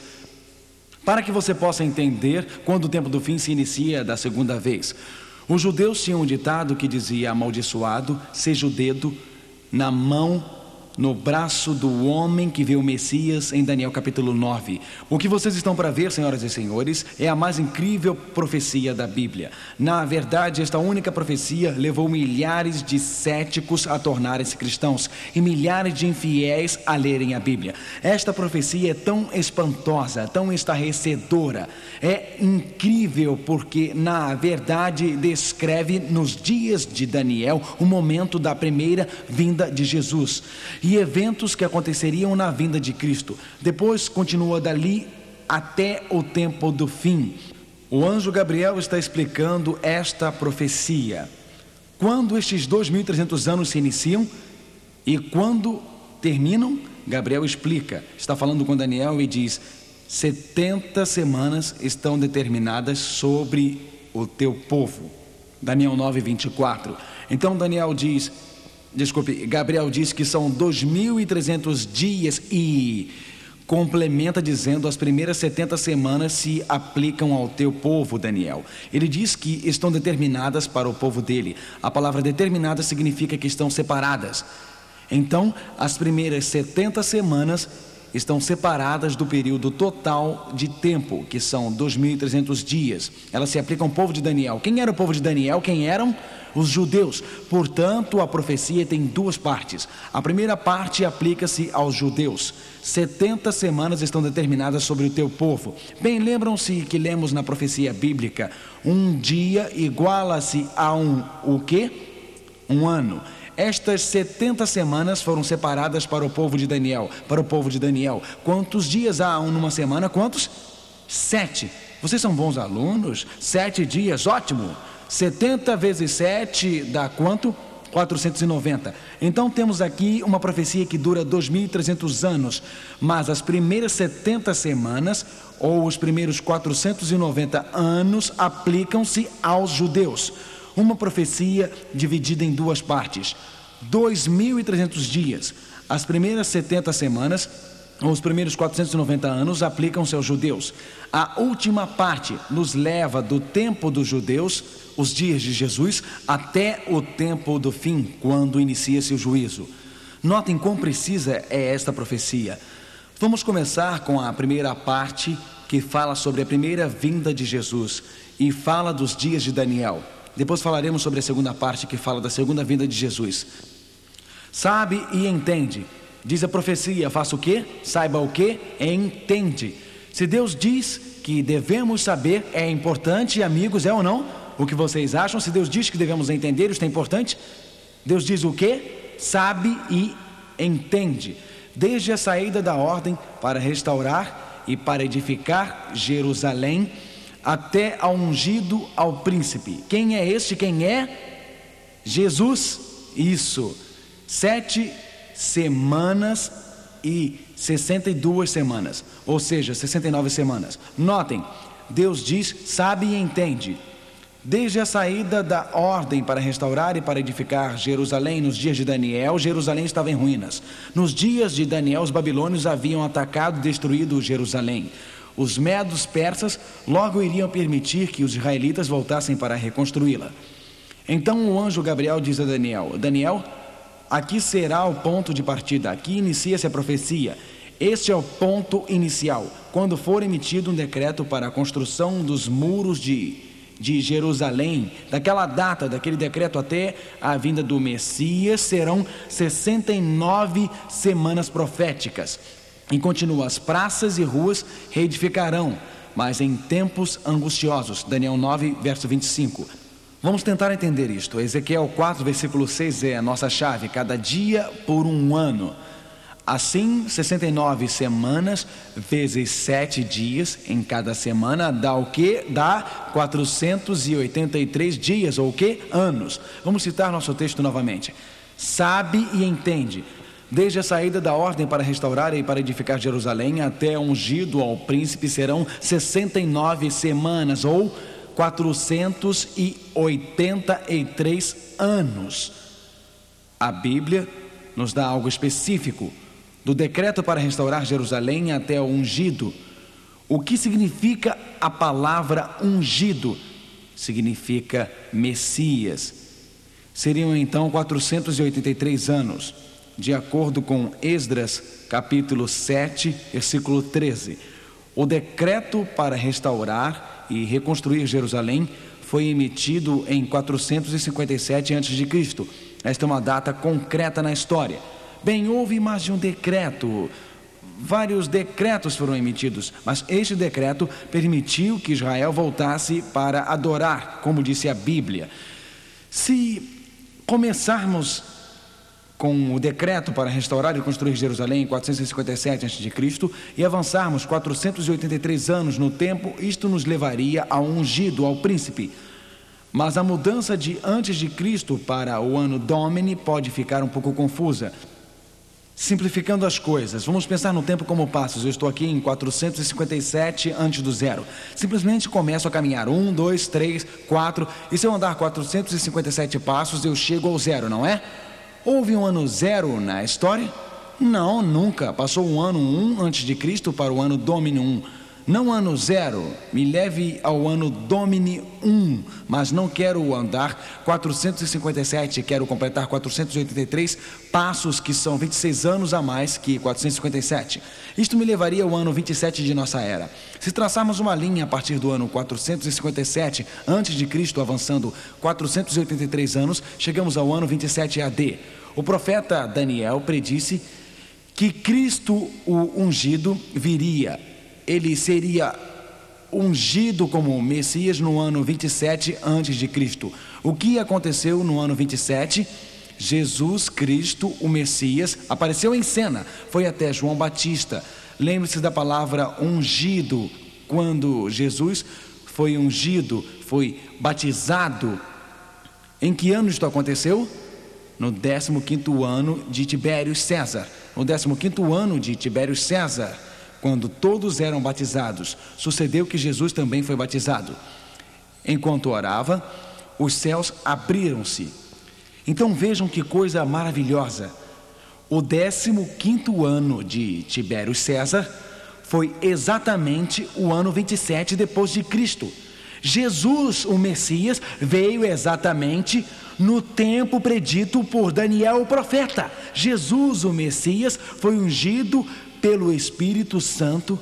Speaker 1: para que você possa entender quando o tempo do fim se inicia da segunda vez. Os judeus tinham um ditado que dizia: amaldiçoado seja o dedo na mão, no braço do homem que vê o Messias, em Daniel capítulo 9. O que vocês estão para ver, senhoras e senhores, é a mais incrível profecia da Bíblia. Na verdade, esta única profecia levou milhares de céticos a tornarem-se cristãos e milhares de infiéis a lerem a Bíblia. Esta profecia é tão espantosa, tão estarrecedora, é incrível porque, na verdade, descreve nos dias de Daniel o momento da primeira vinda de Jesus e eventos que aconteceriam na vinda de Cristo. Depois continua dali até o tempo do fim. O anjo Gabriel está explicando esta profecia. Quando estes 2.300 anos se iniciam e quando terminam, Gabriel explica. Está falando com Daniel e diz: 70 semanas estão determinadas sobre o teu povo. Daniel 9, 24. Então Gabriel diz que são 2.300 dias e complementa dizendo: as primeiras 70 semanas se aplicam ao teu povo, Daniel. Ele diz que estão determinadas para o povo dele. A palavra determinada significa que estão separadas. Então, as primeiras 70 semanas estão separadas do período total de tempo, que são 2.300 dias. Elas se aplicam ao povo de Daniel. Quem era o povo de Daniel? Quem eram? Os judeus. Portanto, a profecia tem duas partes. A primeira parte aplica-se aos judeus. 70 semanas estão determinadas sobre o teu povo. Bem, lembram-se que lemos na profecia bíblica: um dia iguala-se a o quê? Um ano. Estas 70 semanas foram separadas para o povo de Daniel. Para o povo de Daniel. Quantos dias há numa semana? Quantos? 7. Vocês são bons alunos? 7 dias, ótimo. 70 vezes 7 dá quanto? 490. Então temos aqui uma profecia que dura 2.300 anos, mas as primeiras 70 semanas ou os primeiros 490 anos aplicam-se aos judeus. Uma profecia dividida em duas partes. 2.300 dias. As primeiras 70 semanas ou os primeiros 490 anos aplicam-se aos judeus. A última parte nos leva do tempo dos judeus, os dias de Jesus, até o tempo do fim, quando inicia-se o juízo. Notem quão precisa é esta profecia. Vamos começar com a primeira parte, que fala sobre a primeira vinda de Jesus e fala dos dias de Daniel. Depois falaremos sobre a segunda parte, que fala da segunda vinda de Jesus. Sabe e entende. Diz a profecia, faça o quê? Saiba o quê? Entende. Se Deus diz que devemos saber, é importante, amigos, é ou não? O que vocês acham? Se Deus diz que devemos entender, isso é importante? Deus diz o quê? Sabe e entende. Desde a saída da ordem para restaurar e para edificar Jerusalém, até ao ungido ao príncipe. Quem é este? Quem é? Jesus. Isso. 7 semanas e 62 semanas, ou seja, 69 semanas. Notem, Deus diz, sabe e entende. Desde a saída da ordem para restaurar e para edificar Jerusalém nos dias de Daniel, Jerusalém estava em ruínas. Nos dias de Daniel, os babilônios haviam atacado e destruído Jerusalém. Os medos persas logo iriam permitir que os israelitas voltassem para reconstruí-la. Então o anjo Gabriel diz a Daniel: Daniel, aqui será o ponto de partida, aqui inicia-se a profecia. Este é o ponto inicial, quando for emitido um decreto para a construção dos muros de Jerusalém. Daquela data, daquele decreto até a vinda do Messias, serão 69 semanas proféticas. E continua, as praças e ruas reedificarão, mas em tempos angustiosos. Daniel 9, verso 25. Vamos tentar entender isto. Ezequiel 4, versículo 6 é a nossa chave. Cada dia por um ano. Assim, 69 semanas vezes 7 dias em cada semana dá o quê? Dá 483 dias, ou o quê? Anos. Vamos citar nosso texto novamente. Sabe e entende. Desde a saída da ordem para restaurar e para edificar Jerusalém até ungido ao príncipe serão 69 semanas, ou 483 anos. A Bíblia nos dá algo específico. Do decreto para restaurar Jerusalém até o ungido. O que significa a palavra ungido? Significa Messias. Seriam então 483 anos, de acordo com Esdras, capítulo 7, versículo 13. O decreto para restaurar e reconstruir Jerusalém foi emitido em 457 a.C. Esta é uma data concreta na história. Bem, houve mais de um decreto. Vários decretos foram emitidos, mas este decreto permitiu que Israel voltasse para adorar, como disse a Bíblia. Se começarmos com o decreto para restaurar e construir Jerusalém em 457 a.C. e avançarmos 483 anos no tempo, isto nos levaria ao ungido, ao príncipe. Mas a mudança de antes de Cristo para o ano Domini pode ficar um pouco confusa. Simplificando as coisas, vamos pensar no tempo como passos. Eu estou aqui em 457 antes do zero. Simplesmente começo a caminhar 1, 2, 3, 4. E se eu andar 457 passos, eu chego ao zero, não é? Houve um ano zero na história? Não, nunca. Passou um ano 1 antes de Cristo para o ano Domini 1. Não ano zero, me leve ao ano Domini 1, mas não quero andar 457, quero completar 483 passos, que são 26 anos a mais que 457. Isto me levaria ao ano 27 de nossa era. Se traçarmos uma linha a partir do ano 457 antes de Cristo, avançando 483 anos, chegamos ao ano 27 AD. O profeta Daniel predisse que Cristo, o ungido, viria. Ele seria ungido como Messias no ano 27 antes de Cristo. O que aconteceu no ano 27? Jesus Cristo, o Messias, apareceu em cena. Foi até João Batista. Lembre-se da palavra ungido. quando Jesus foi ungido, foi batizado, em que ano isto aconteceu? No 15º ano de Tibério César. No 15º ano de Tibério César, quando todos eram batizados, sucedeu que Jesus também foi batizado. Enquanto orava, os céus abriram-se. Então vejam que coisa maravilhosa. O 15º ano de Tibério César foi exatamente o ano 27 depois de Cristo. Jesus, o Messias, veio exatamente no tempo predito por Daniel, o profeta. Jesus, o Messias, foi ungido pelo Espírito Santo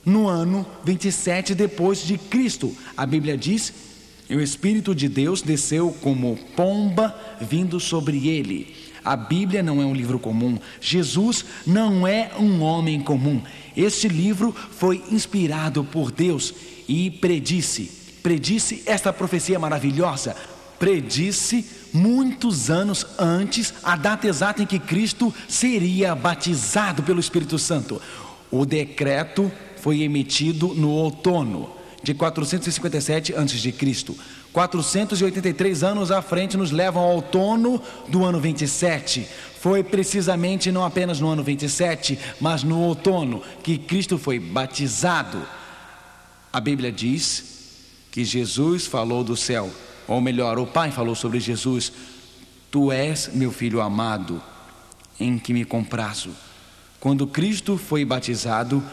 Speaker 1: no ano 27 depois de Cristo. A Bíblia diz: e o Espírito de Deus desceu como pomba vindo sobre ele. A Bíblia não é um livro comum. Jesus não é um homem comum. Este livro foi inspirado por Deus e predisse esta profecia maravilhosa. Predisse muitos anos antes a data exata em que Cristo seria batizado pelo Espírito Santo. O decreto foi emitido no outono de 457 a.C. 483 anos à frente nos levam ao outono do ano 27. Foi precisamente não apenas no ano 27, mas no outono que Cristo foi batizado. A Bíblia diz que Jesus falou do céu, ou melhor, o Pai falou sobre Jesus: tu és meu filho amado, em que me comprazo. Quando Cristo foi batizado,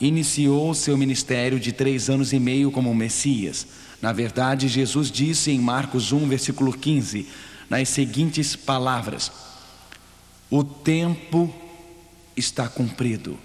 Speaker 1: iniciou seu ministério de 3 anos e meio como Messias. Na verdade, Jesus disse em Marcos 1, versículo 15, nas seguintes palavras: o tempo está cumprido.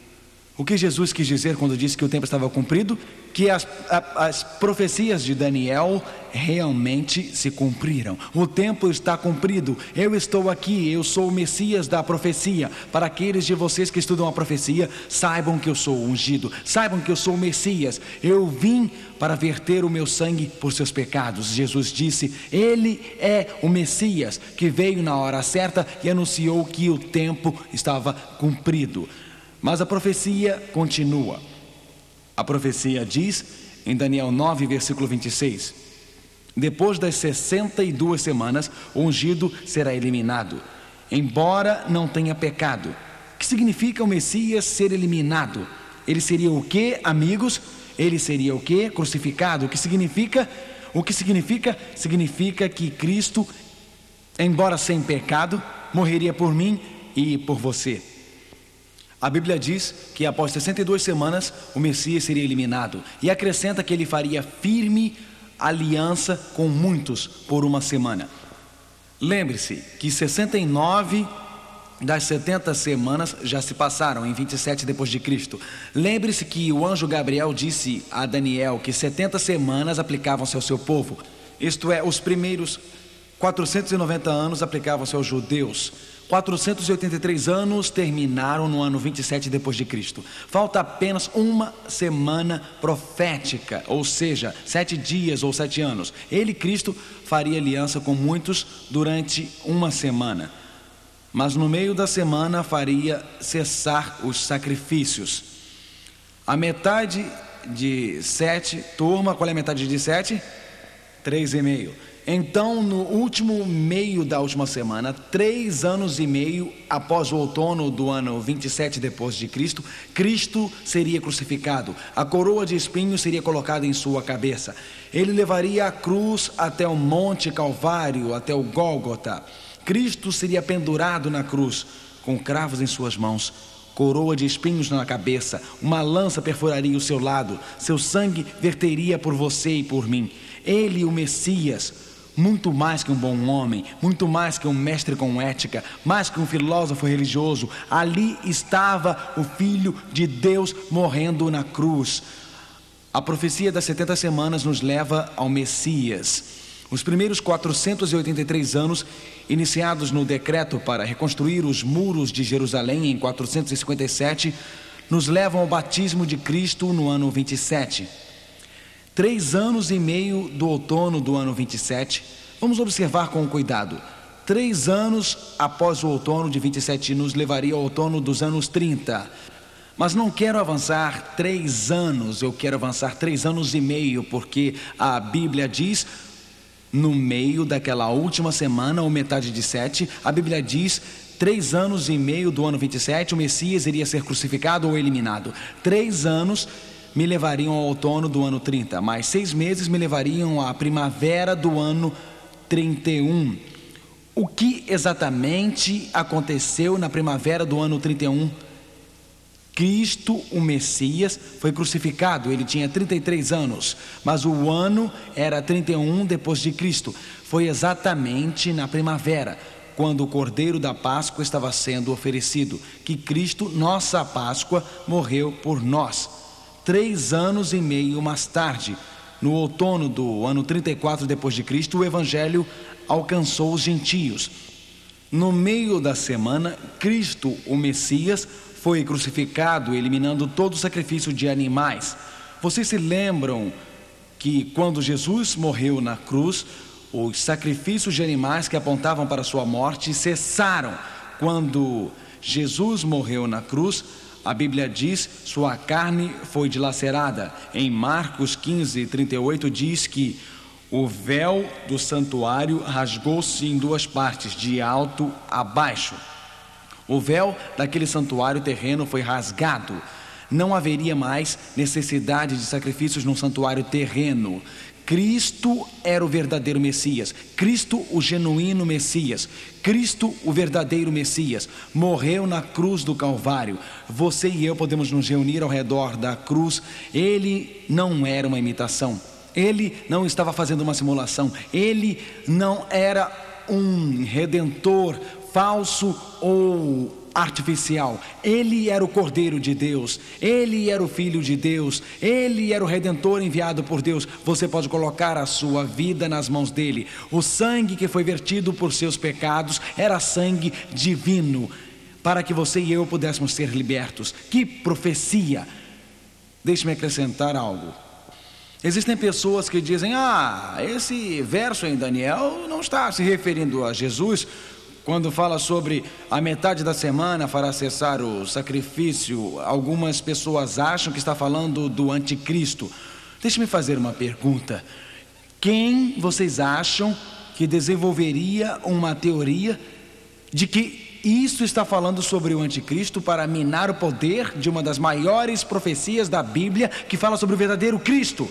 Speaker 1: O que Jesus quis dizer quando disse que o tempo estava cumprido? Que as profecias de Daniel realmente se cumpriram. O tempo está cumprido. Eu estou aqui, eu sou o Messias da profecia. Para aqueles de vocês que estudam a profecia, saibam que eu sou ungido, saibam que eu sou o Messias. Eu vim para verter o meu sangue por seus pecados. Jesus disse: ele é o Messias que veio na hora certa e anunciou que o tempo estava cumprido. Mas a profecia continua. A profecia diz em Daniel 9, versículo 26: depois das 62 semanas, o ungido será eliminado, embora não tenha pecado. O que significa o Messias ser eliminado? Ele seria o quê, amigos? Ele seria o quê? Crucificado. O que significa? Significa que Cristo, embora sem pecado, morreria por mim e por você. A Bíblia diz que após 62 semanas o Messias seria eliminado, e acrescenta que ele faria firme aliança com muitos por 1 semana. Lembre-se que 69 das 70 semanas já se passaram em 27 depois de Cristo. Lembre-se que o anjo Gabriel disse a Daniel que 70 semanas aplicavam-se ao seu povo, isto é, os primeiros 490 anos aplicavam-se aos judeus. 483 anos terminaram no ano 27 depois de Cristo. Falta apenas 1 semana profética, ou seja, 7 dias ou 7 anos. Ele, Cristo, faria aliança com muitos durante 1 semana. Mas no meio da semana faria cessar os sacrifícios. A metade de 7, turma, qual é a metade de 7? 3,5. Então, no último meio da última semana, 3 anos e meio após o outono do ano 27 depois de Cristo, Cristo seria crucificado. A coroa de espinhos seria colocada em sua cabeça. Ele levaria a cruz até o Monte Calvário, até o Gólgota. Cristo seria pendurado na cruz, com cravos em suas mãos, coroa de espinhos na cabeça, uma lança perfuraria o seu lado, seu sangue verteria por você e por mim. Ele, o Messias, muito mais que um bom homem, muito mais que um mestre com ética, mais que um filósofo religioso, ali estava o Filho de Deus morrendo na cruz. A profecia das 70 semanas nos leva ao Messias. Os primeiros 483 anos, iniciados no decreto para reconstruir os muros de Jerusalém em 457, nos levam ao batismo de Cristo no ano 27. 3 anos e meio do outono do ano 27, vamos observar com cuidado. 3 anos após o outono de 27 nos levaria ao outono dos anos 30. Mas não quero avançar 3 anos, eu quero avançar 3 anos e meio, porque a Bíblia diz, no meio daquela última semana, ou metade de 7, a Bíblia diz, 3 anos e meio do ano 27, o Messias iria ser crucificado ou eliminado. 3 anos me levariam ao outono do ano 30, mais 6 meses me levariam à primavera do ano 31. O que exatamente aconteceu na primavera do ano 31? Cristo, o Messias, foi crucificado. Ele tinha 33 anos, mas o ano era 31 depois de Cristo. Foi exatamente na primavera, quando o Cordeiro da Páscoa estava sendo oferecido, que Cristo, nossa Páscoa, morreu por nós. 3 anos e meio mais tarde, no outono do ano 34 depois de Cristo, o Evangelho alcançou os gentios. No meio da semana, Cristo, o Messias, foi crucificado, eliminando todo o sacrifício de animais. Vocês se lembram que quando Jesus morreu na cruz, os sacrifícios de animais que apontavam para a sua morte cessaram. Quando Jesus morreu na cruz, a Bíblia diz, sua carne foi dilacerada. Em Marcos 15:38 diz que o véu do santuário rasgou-se em 2 partes, de alto a baixo. O véu daquele santuário terreno foi rasgado. Não haveria mais necessidade de sacrifícios num santuário terreno. Cristo era o verdadeiro Messias. Cristo, o genuíno Messias. Cristo, o verdadeiro Messias, morreu na cruz do Calvário. Você e eu podemos nos reunir ao redor da cruz. Ele não era uma imitação. Ele não estava fazendo uma simulação. Ele não era um redentor falso ou artificial. Ele era o Cordeiro de Deus. Ele era o Filho de Deus. Ele era o Redentor enviado por Deus. Você pode colocar a sua vida nas mãos dele. O sangue que foi vertido por seus pecados era sangue divino, para que você e eu pudéssemos ser libertos. Que profecia! Deixe-me acrescentar algo. Existem pessoas que dizem, esse verso em Daniel não está se referindo a Jesus, quando fala sobre a metade da semana fará cessar o sacrifício. Algumas pessoas acham que está falando do anticristo. Deixe-me fazer uma pergunta. Quem vocês acham que desenvolveria uma teoria de que isso está falando sobre o anticristo para minar o poder de uma das maiores profecias da Bíblia, que fala sobre o verdadeiro Cristo?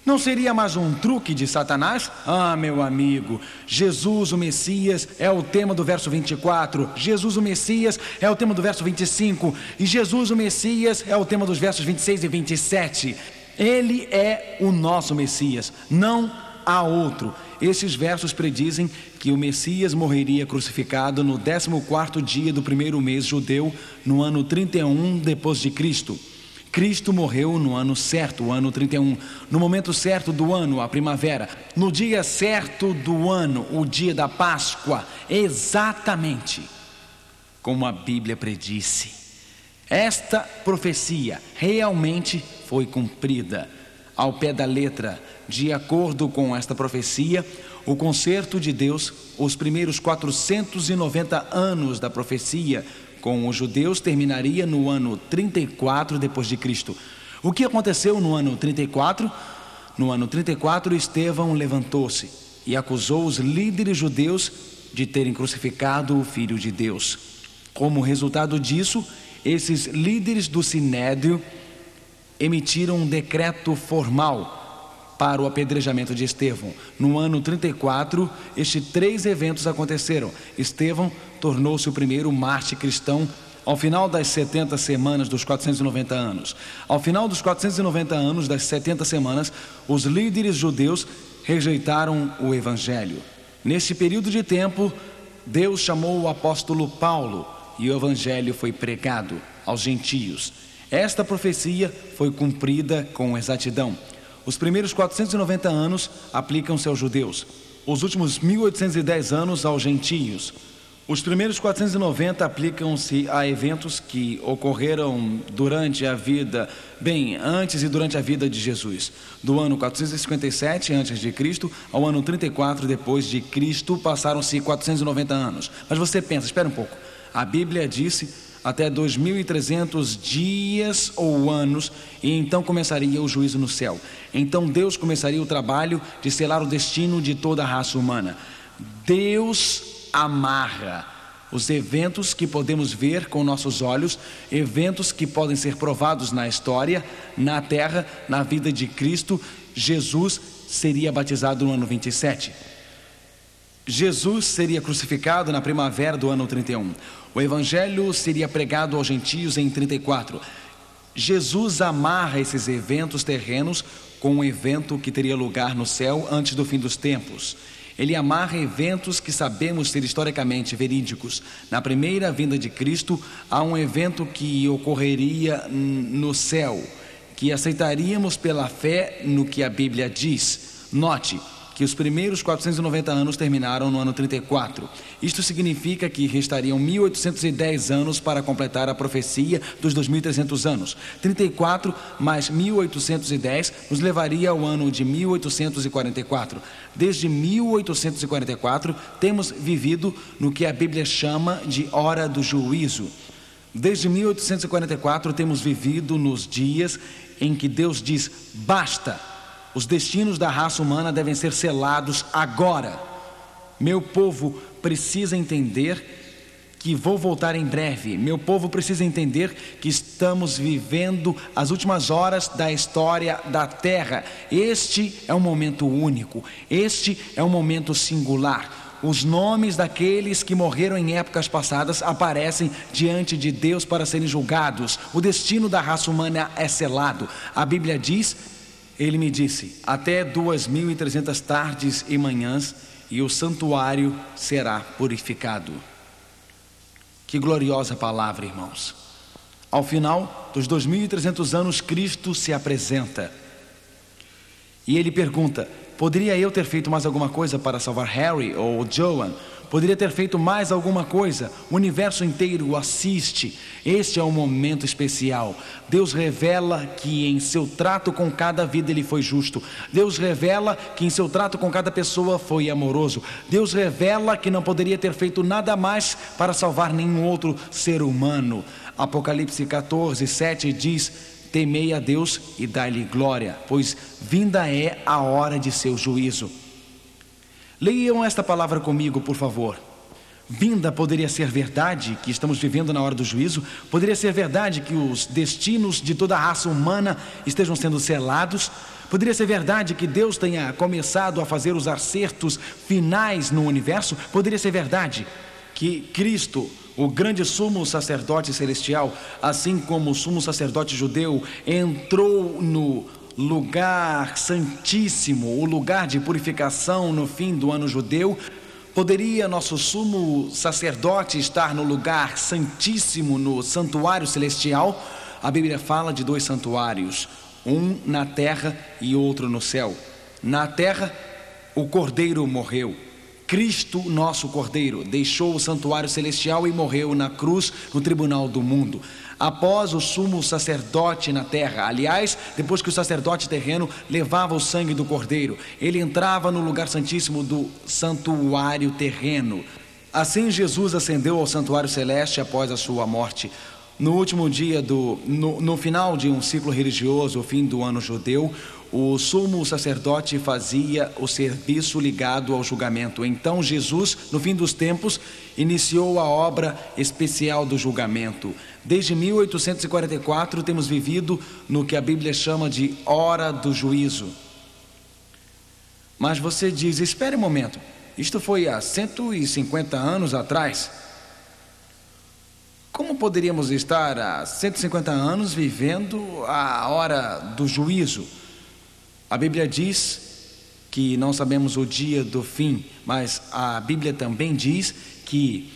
Speaker 1: Não seria mais um truque de Satanás? Meu amigo, Jesus o Messias é o tema do verso 24, Jesus o Messias é o tema do verso 25, e Jesus o Messias é o tema dos versos 26 e 27. Ele é o nosso Messias, não há outro. Esses versos predizem que o Messias morreria crucificado no 14º dia do primeiro mês judeu, no ano 31 depois de Cristo. Cristo morreu no ano certo, o ano 31, no momento certo do ano, a primavera, no dia certo do ano, o dia da Páscoa, exatamente como a Bíblia predisse. Esta profecia realmente foi cumprida ao pé da letra. De acordo com esta profecia, o concerto de Deus, os primeiros 490 anos da profecia com os judeus terminaria no ano 34 depois de Cristo. O que aconteceu no ano 34? No ano 34, Estevão levantou-se e acusou os líderes judeus de terem crucificado o Filho de Deus. Como resultado disso, esses líderes do Sinédrio emitiram um decreto formal para o apedrejamento de Estevão. No ano 34, estes 3 eventos aconteceram. Estevão tornou-se o primeiro mártir cristão ao final das 70 semanas dos 490 anos. Ao final dos 490 anos das 70 semanas, os líderes judeus rejeitaram o Evangelho. Nesse período de tempo, Deus chamou o apóstolo Paulo e o Evangelho foi pregado aos gentios. Esta profecia foi cumprida com exatidão. Os primeiros 490 anos aplicam-se aos judeus, os últimos 1810 anos aos gentios. Os primeiros 490 aplicam-se a eventos que ocorreram durante a vida, antes e durante a vida de Jesus. Do ano 457 a.C. ao ano 34 depois de Cristo, passaram-se 490 anos. Mas você pensa, espera um pouco, a Bíblia disse, até 2.300 dias ou anos, e então começaria o juízo no céu. Então Deus começaria o trabalho de selar o destino de toda a raça humana. Deus amarra os eventos que podemos ver com nossos olhos, eventos que podem ser provados na história, na terra, na vida de Cristo. Jesus seria batizado no ano 27. Jesus seria crucificado na primavera do ano 31. O evangelho seria pregado aos gentios em 34. Jesus amarra esses eventos terrenos com um evento que teria lugar no céu antes do fim dos tempos. Ele amarra eventos que sabemos ser historicamente verídicos. Na primeira vinda de Cristo, há um evento que ocorreria no céu, que aceitaríamos pela fé no que a Bíblia diz. Note que os primeiros 490 anos terminaram no ano 34. Isto significa que restariam 1810 anos para completar a profecia dos 2.300 anos. 34 mais 1810 nos levaria ao ano de 1844. Desde 1844 temos vivido no que a Bíblia chama de hora do juízo. Desde 1844 temos vivido nos dias em que Deus diz: basta! Os destinos da raça humana devem ser selados agora. Meu povo precisa entender que vou voltar em breve. Meu povo precisa entender que estamos vivendo as últimas horas da história da terra. Este é um momento único. Este é um momento singular. Os nomes daqueles que morreram em épocas passadas aparecem diante de Deus para serem julgados. O destino da raça humana é selado. A Bíblia diz: Ele me disse, até 2.300 tardes e manhãs, e o santuário será purificado. Que gloriosa palavra, irmãos. Ao final dos 2.300 anos, Cristo se apresenta. E ele pergunta: poderia eu ter feito mais alguma coisa para salvar Harry ou Joan? Poderia ter feito mais alguma coisa? O universo inteiro assiste. Este é um momento especial. Deus revela que em seu trato com cada vida Ele foi justo. Deus revela que em seu trato com cada pessoa foi amoroso. Deus revela que não poderia ter feito nada mais para salvar nenhum outro ser humano. Apocalipse 14, 7 diz: temei a Deus e dai-lhe glória, pois vinda é a hora de seu juízo. Leiam esta palavra comigo, por favor. Vinda poderia ser verdade que estamos vivendo na hora do juízo. Poderia ser verdade que os destinos de toda a raça humana estejam sendo selados. Poderia ser verdade que Deus tenha começado a fazer os acertos finais no universo. Poderia ser verdade que Cristo, o grande sumo sacerdote celestial, assim como o sumo sacerdote judeu, entrou no lugar santíssimo, o lugar de purificação no fim do ano judeu. Poderia nosso sumo sacerdote estar no lugar santíssimo, no santuário celestial? A Bíblia fala de dois santuários, um na terra e outro no céu. Na terra, o Cordeiro morreu. Cristo, nosso Cordeiro, deixou o santuário celestial e morreu na cruz, no tribunal do mundo. Após o sumo sacerdote na terra, aliás, depois que o sacerdote terreno levava o sangue do Cordeiro, ele entrava no lugar santíssimo do santuário terreno. Assim Jesus ascendeu ao santuário celeste após a sua morte. No último dia no final de um ciclo religioso, o fim do ano judeu, o sumo sacerdote fazia o serviço ligado ao julgamento. Então Jesus, no fim dos tempos, iniciou a obra especial do julgamento. Desde 1844 temos vivido no que a Bíblia chama de hora do juízo. Mas você diz: espere um momento, isto foi há 150 anos atrás. Como poderíamos estar há 150 anos vivendo a hora do juízo? A Bíblia diz que não sabemos o dia do fim, mas a Bíblia também diz que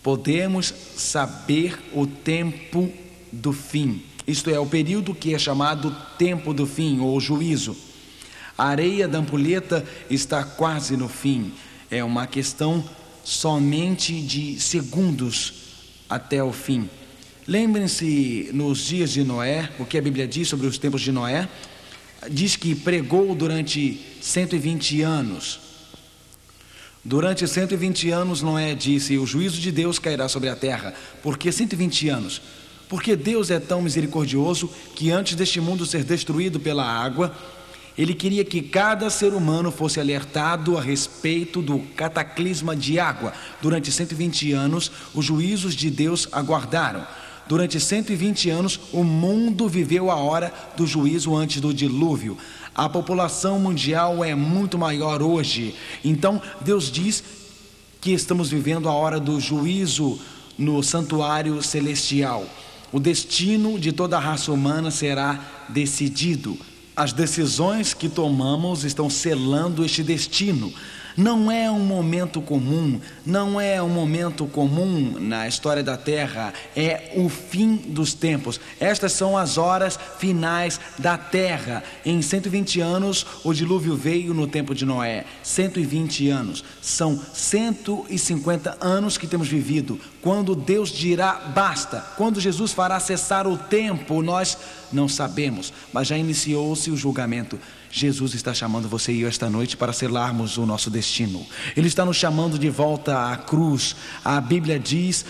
Speaker 1: podemos saber o tempo do fim. Isto é, o período que é chamado tempo do fim ou juízo. A areia da ampulheta está quase no fim. É uma questão somente de segundos até o fim. Lembrem-se, nos dias de Noé, o que a Bíblia diz sobre os tempos de Noé. Diz que pregou durante 120 anos. Durante 120 anos, Noé disse: o juízo de Deus cairá sobre a terra. Por que 120 anos? Porque Deus é tão misericordioso que antes deste mundo ser destruído pela água, Ele queria que cada ser humano fosse alertado a respeito do cataclisma de água. Durante 120 anos, os juízos de Deus aguardaram. Durante 120 anos, o mundo viveu a hora do juízo antes do dilúvio. A população mundial é muito maior hoje. Então, Deus diz que estamos vivendo a hora do juízo no santuário celestial. O destino de toda a raça humana será decidido. As decisões que tomamos estão selando este destino. Não é um momento comum, não é um momento comum na história da Terra, é o fim dos tempos. Estas são as horas finais da Terra. Em 120 anos, o dilúvio veio no tempo de Noé. 120 anos, são 150 anos que temos vivido. Quando Deus dirá basta, quando Jesus fará cessar o tempo, nós não sabemos, mas já iniciou-se o julgamento. Jesus está chamando você e eu esta noite para selarmos o nosso destino. Ele está nos chamando de volta à cruz. A Bíblia diz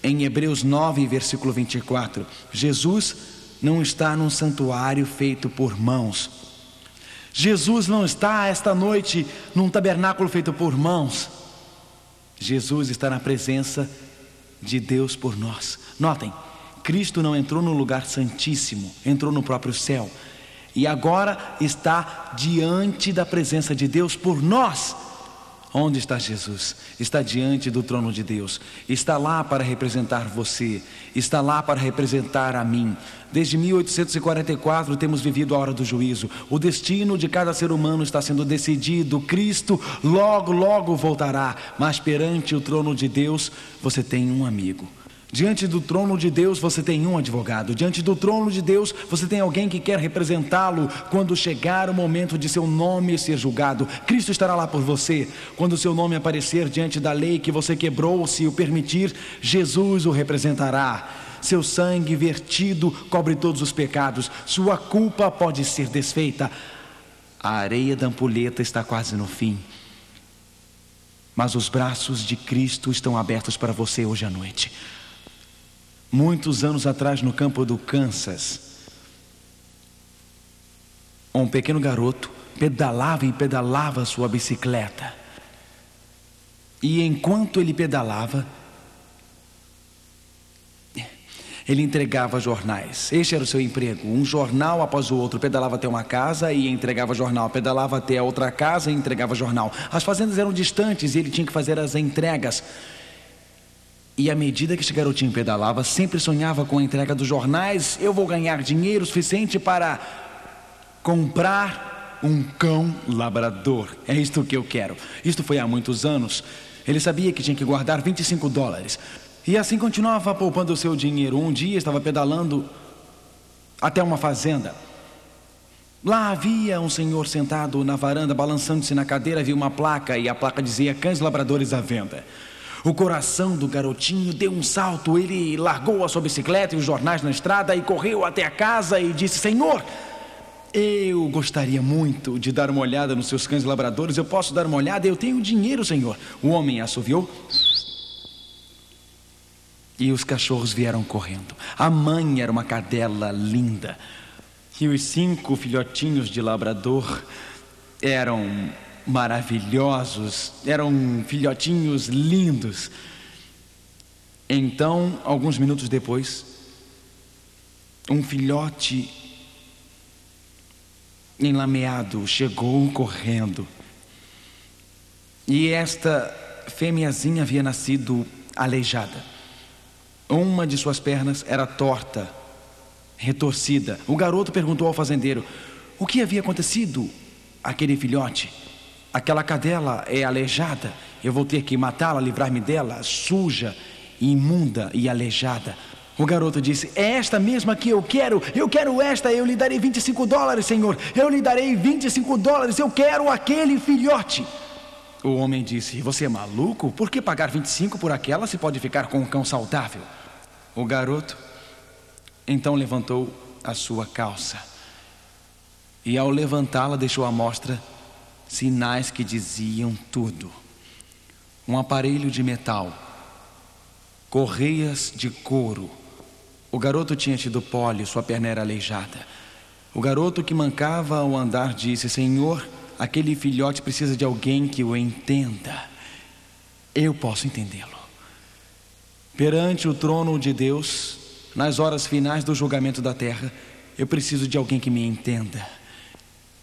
Speaker 1: em Hebreus 9, versículo 24: Jesus não está num santuário feito por mãos. Jesus não está esta noite num tabernáculo feito por mãos. Jesus está na presença de Deus por nós. Notem, Cristo não entrou no lugar santíssimo, entrou no próprio céu. E agora está diante da presença de Deus por nós. Onde está Jesus? Está diante do trono de Deus. Está lá para representar você. Está lá para representar a mim. Desde 1844 temos vivido a hora do juízo. O destino de cada ser humano está sendo decidido. Cristo logo, logo voltará. Mas perante o trono de Deus, você tem um amigo. Diante do trono de Deus você tem um advogado. Diante do trono de Deus você tem alguém que quer representá-lo quando chegar o momento de seu nome ser julgado. Cristo estará lá por você. Quando seu nome aparecer diante da lei que você quebrou, se o permitir, Jesus o representará. Seu sangue vertido cobre todos os pecados. Sua culpa pode ser desfeita. A areia da ampulheta está quase no fim, mas os braços de Cristo estão abertos para você hoje à noite. Muitos anos atrás, no campo do Kansas, um pequeno garoto pedalava e pedalava sua bicicleta. E enquanto ele pedalava, ele entregava jornais. Este era o seu emprego, um jornal após o outro. Pedalava até uma casa e entregava jornal. Pedalava até a outra casa e entregava jornal. As fazendas eram distantes e ele tinha que fazer as entregas. E à medida que este garotinho pedalava, sempre sonhava com a entrega dos jornais. Eu vou ganhar dinheiro suficiente para comprar um cão labrador. É isto que eu quero. Isto foi há muitos anos. Ele sabia que tinha que guardar $25. E assim continuava poupando o seu dinheiro. Um dia estava pedalando até uma fazenda. Lá havia um senhor sentado na varanda, balançando-se na cadeira. Viu uma placa e a placa dizia: cães labradores à venda. O coração do garotinho deu um salto. Ele largou a sua bicicleta e os jornais na estrada e correu até a casa e disse: Senhor, eu gostaria muito de dar uma olhada nos seus cães labradores. Eu posso dar uma olhada? Eu tenho dinheiro, Senhor. O homem assoviou e os cachorros vieram correndo. A mãe era uma cadela linda e os 5 filhotinhos de labrador eram maravilhosos, eram filhotinhos lindos. Então, alguns minutos depois, um filhote enlameado chegou correndo. E esta fêmeazinha havia nascido aleijada. Uma de suas pernas era torta, retorcida. O garoto perguntou ao fazendeiro: o que havia acontecido àquele filhote? Aquela cadela é aleijada. Eu vou ter que matá-la, livrar-me dela, suja, imunda e aleijada. O garoto disse: é esta mesma que eu quero esta. Eu lhe darei $25, Senhor. Eu lhe darei $25. Eu quero aquele filhote. O homem disse: você é maluco? Por que pagar 25 por aquela se pode ficar com um cão saudável? O garoto então levantou a sua calça e ao levantá-la deixou à mostra sinais que diziam tudo. um aparelho de metal, correias de couro. O garoto tinha tido pólio, sua perna era aleijada. O garoto que mancava ao andar disse: Senhor, aquele filhote precisa de alguém que o entenda. Eu posso entendê-lo. Perante o trono de Deus, nas horas finais do julgamento da terra, eu preciso de alguém que me entenda.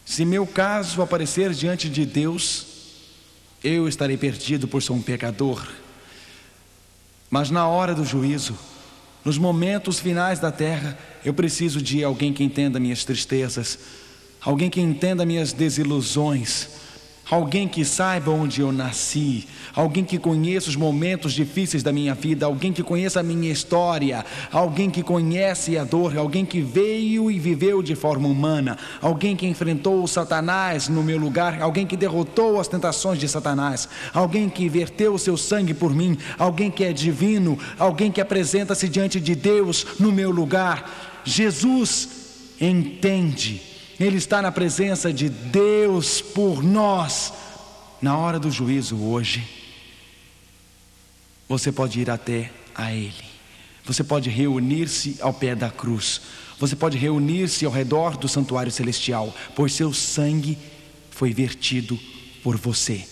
Speaker 1: Se meu caso aparecer diante de Deus, eu estarei perdido por ser um pecador. Mas na hora do juízo, nos momentos finais da terra, eu preciso de alguém que entenda minhas tristezas, alguém que entenda minhas desilusões, alguém que saiba onde eu nasci, alguém que conheça os momentos difíceis da minha vida, alguém que conheça a minha história, alguém que conhece a dor, alguém que veio e viveu de forma humana, alguém que enfrentou o Satanás no meu lugar, alguém que derrotou as tentações de Satanás, alguém que verteu o seu sangue por mim, alguém que é divino, alguém que apresenta-se diante de Deus no meu lugar. Jesus entende. Ele está na presença de Deus por nós. Na hora do juízo hoje, você pode ir até a Ele. Você pode reunir-se ao pé da cruz. Você pode reunir-se ao redor do santuário celestial, pois seu sangue foi vertido por você.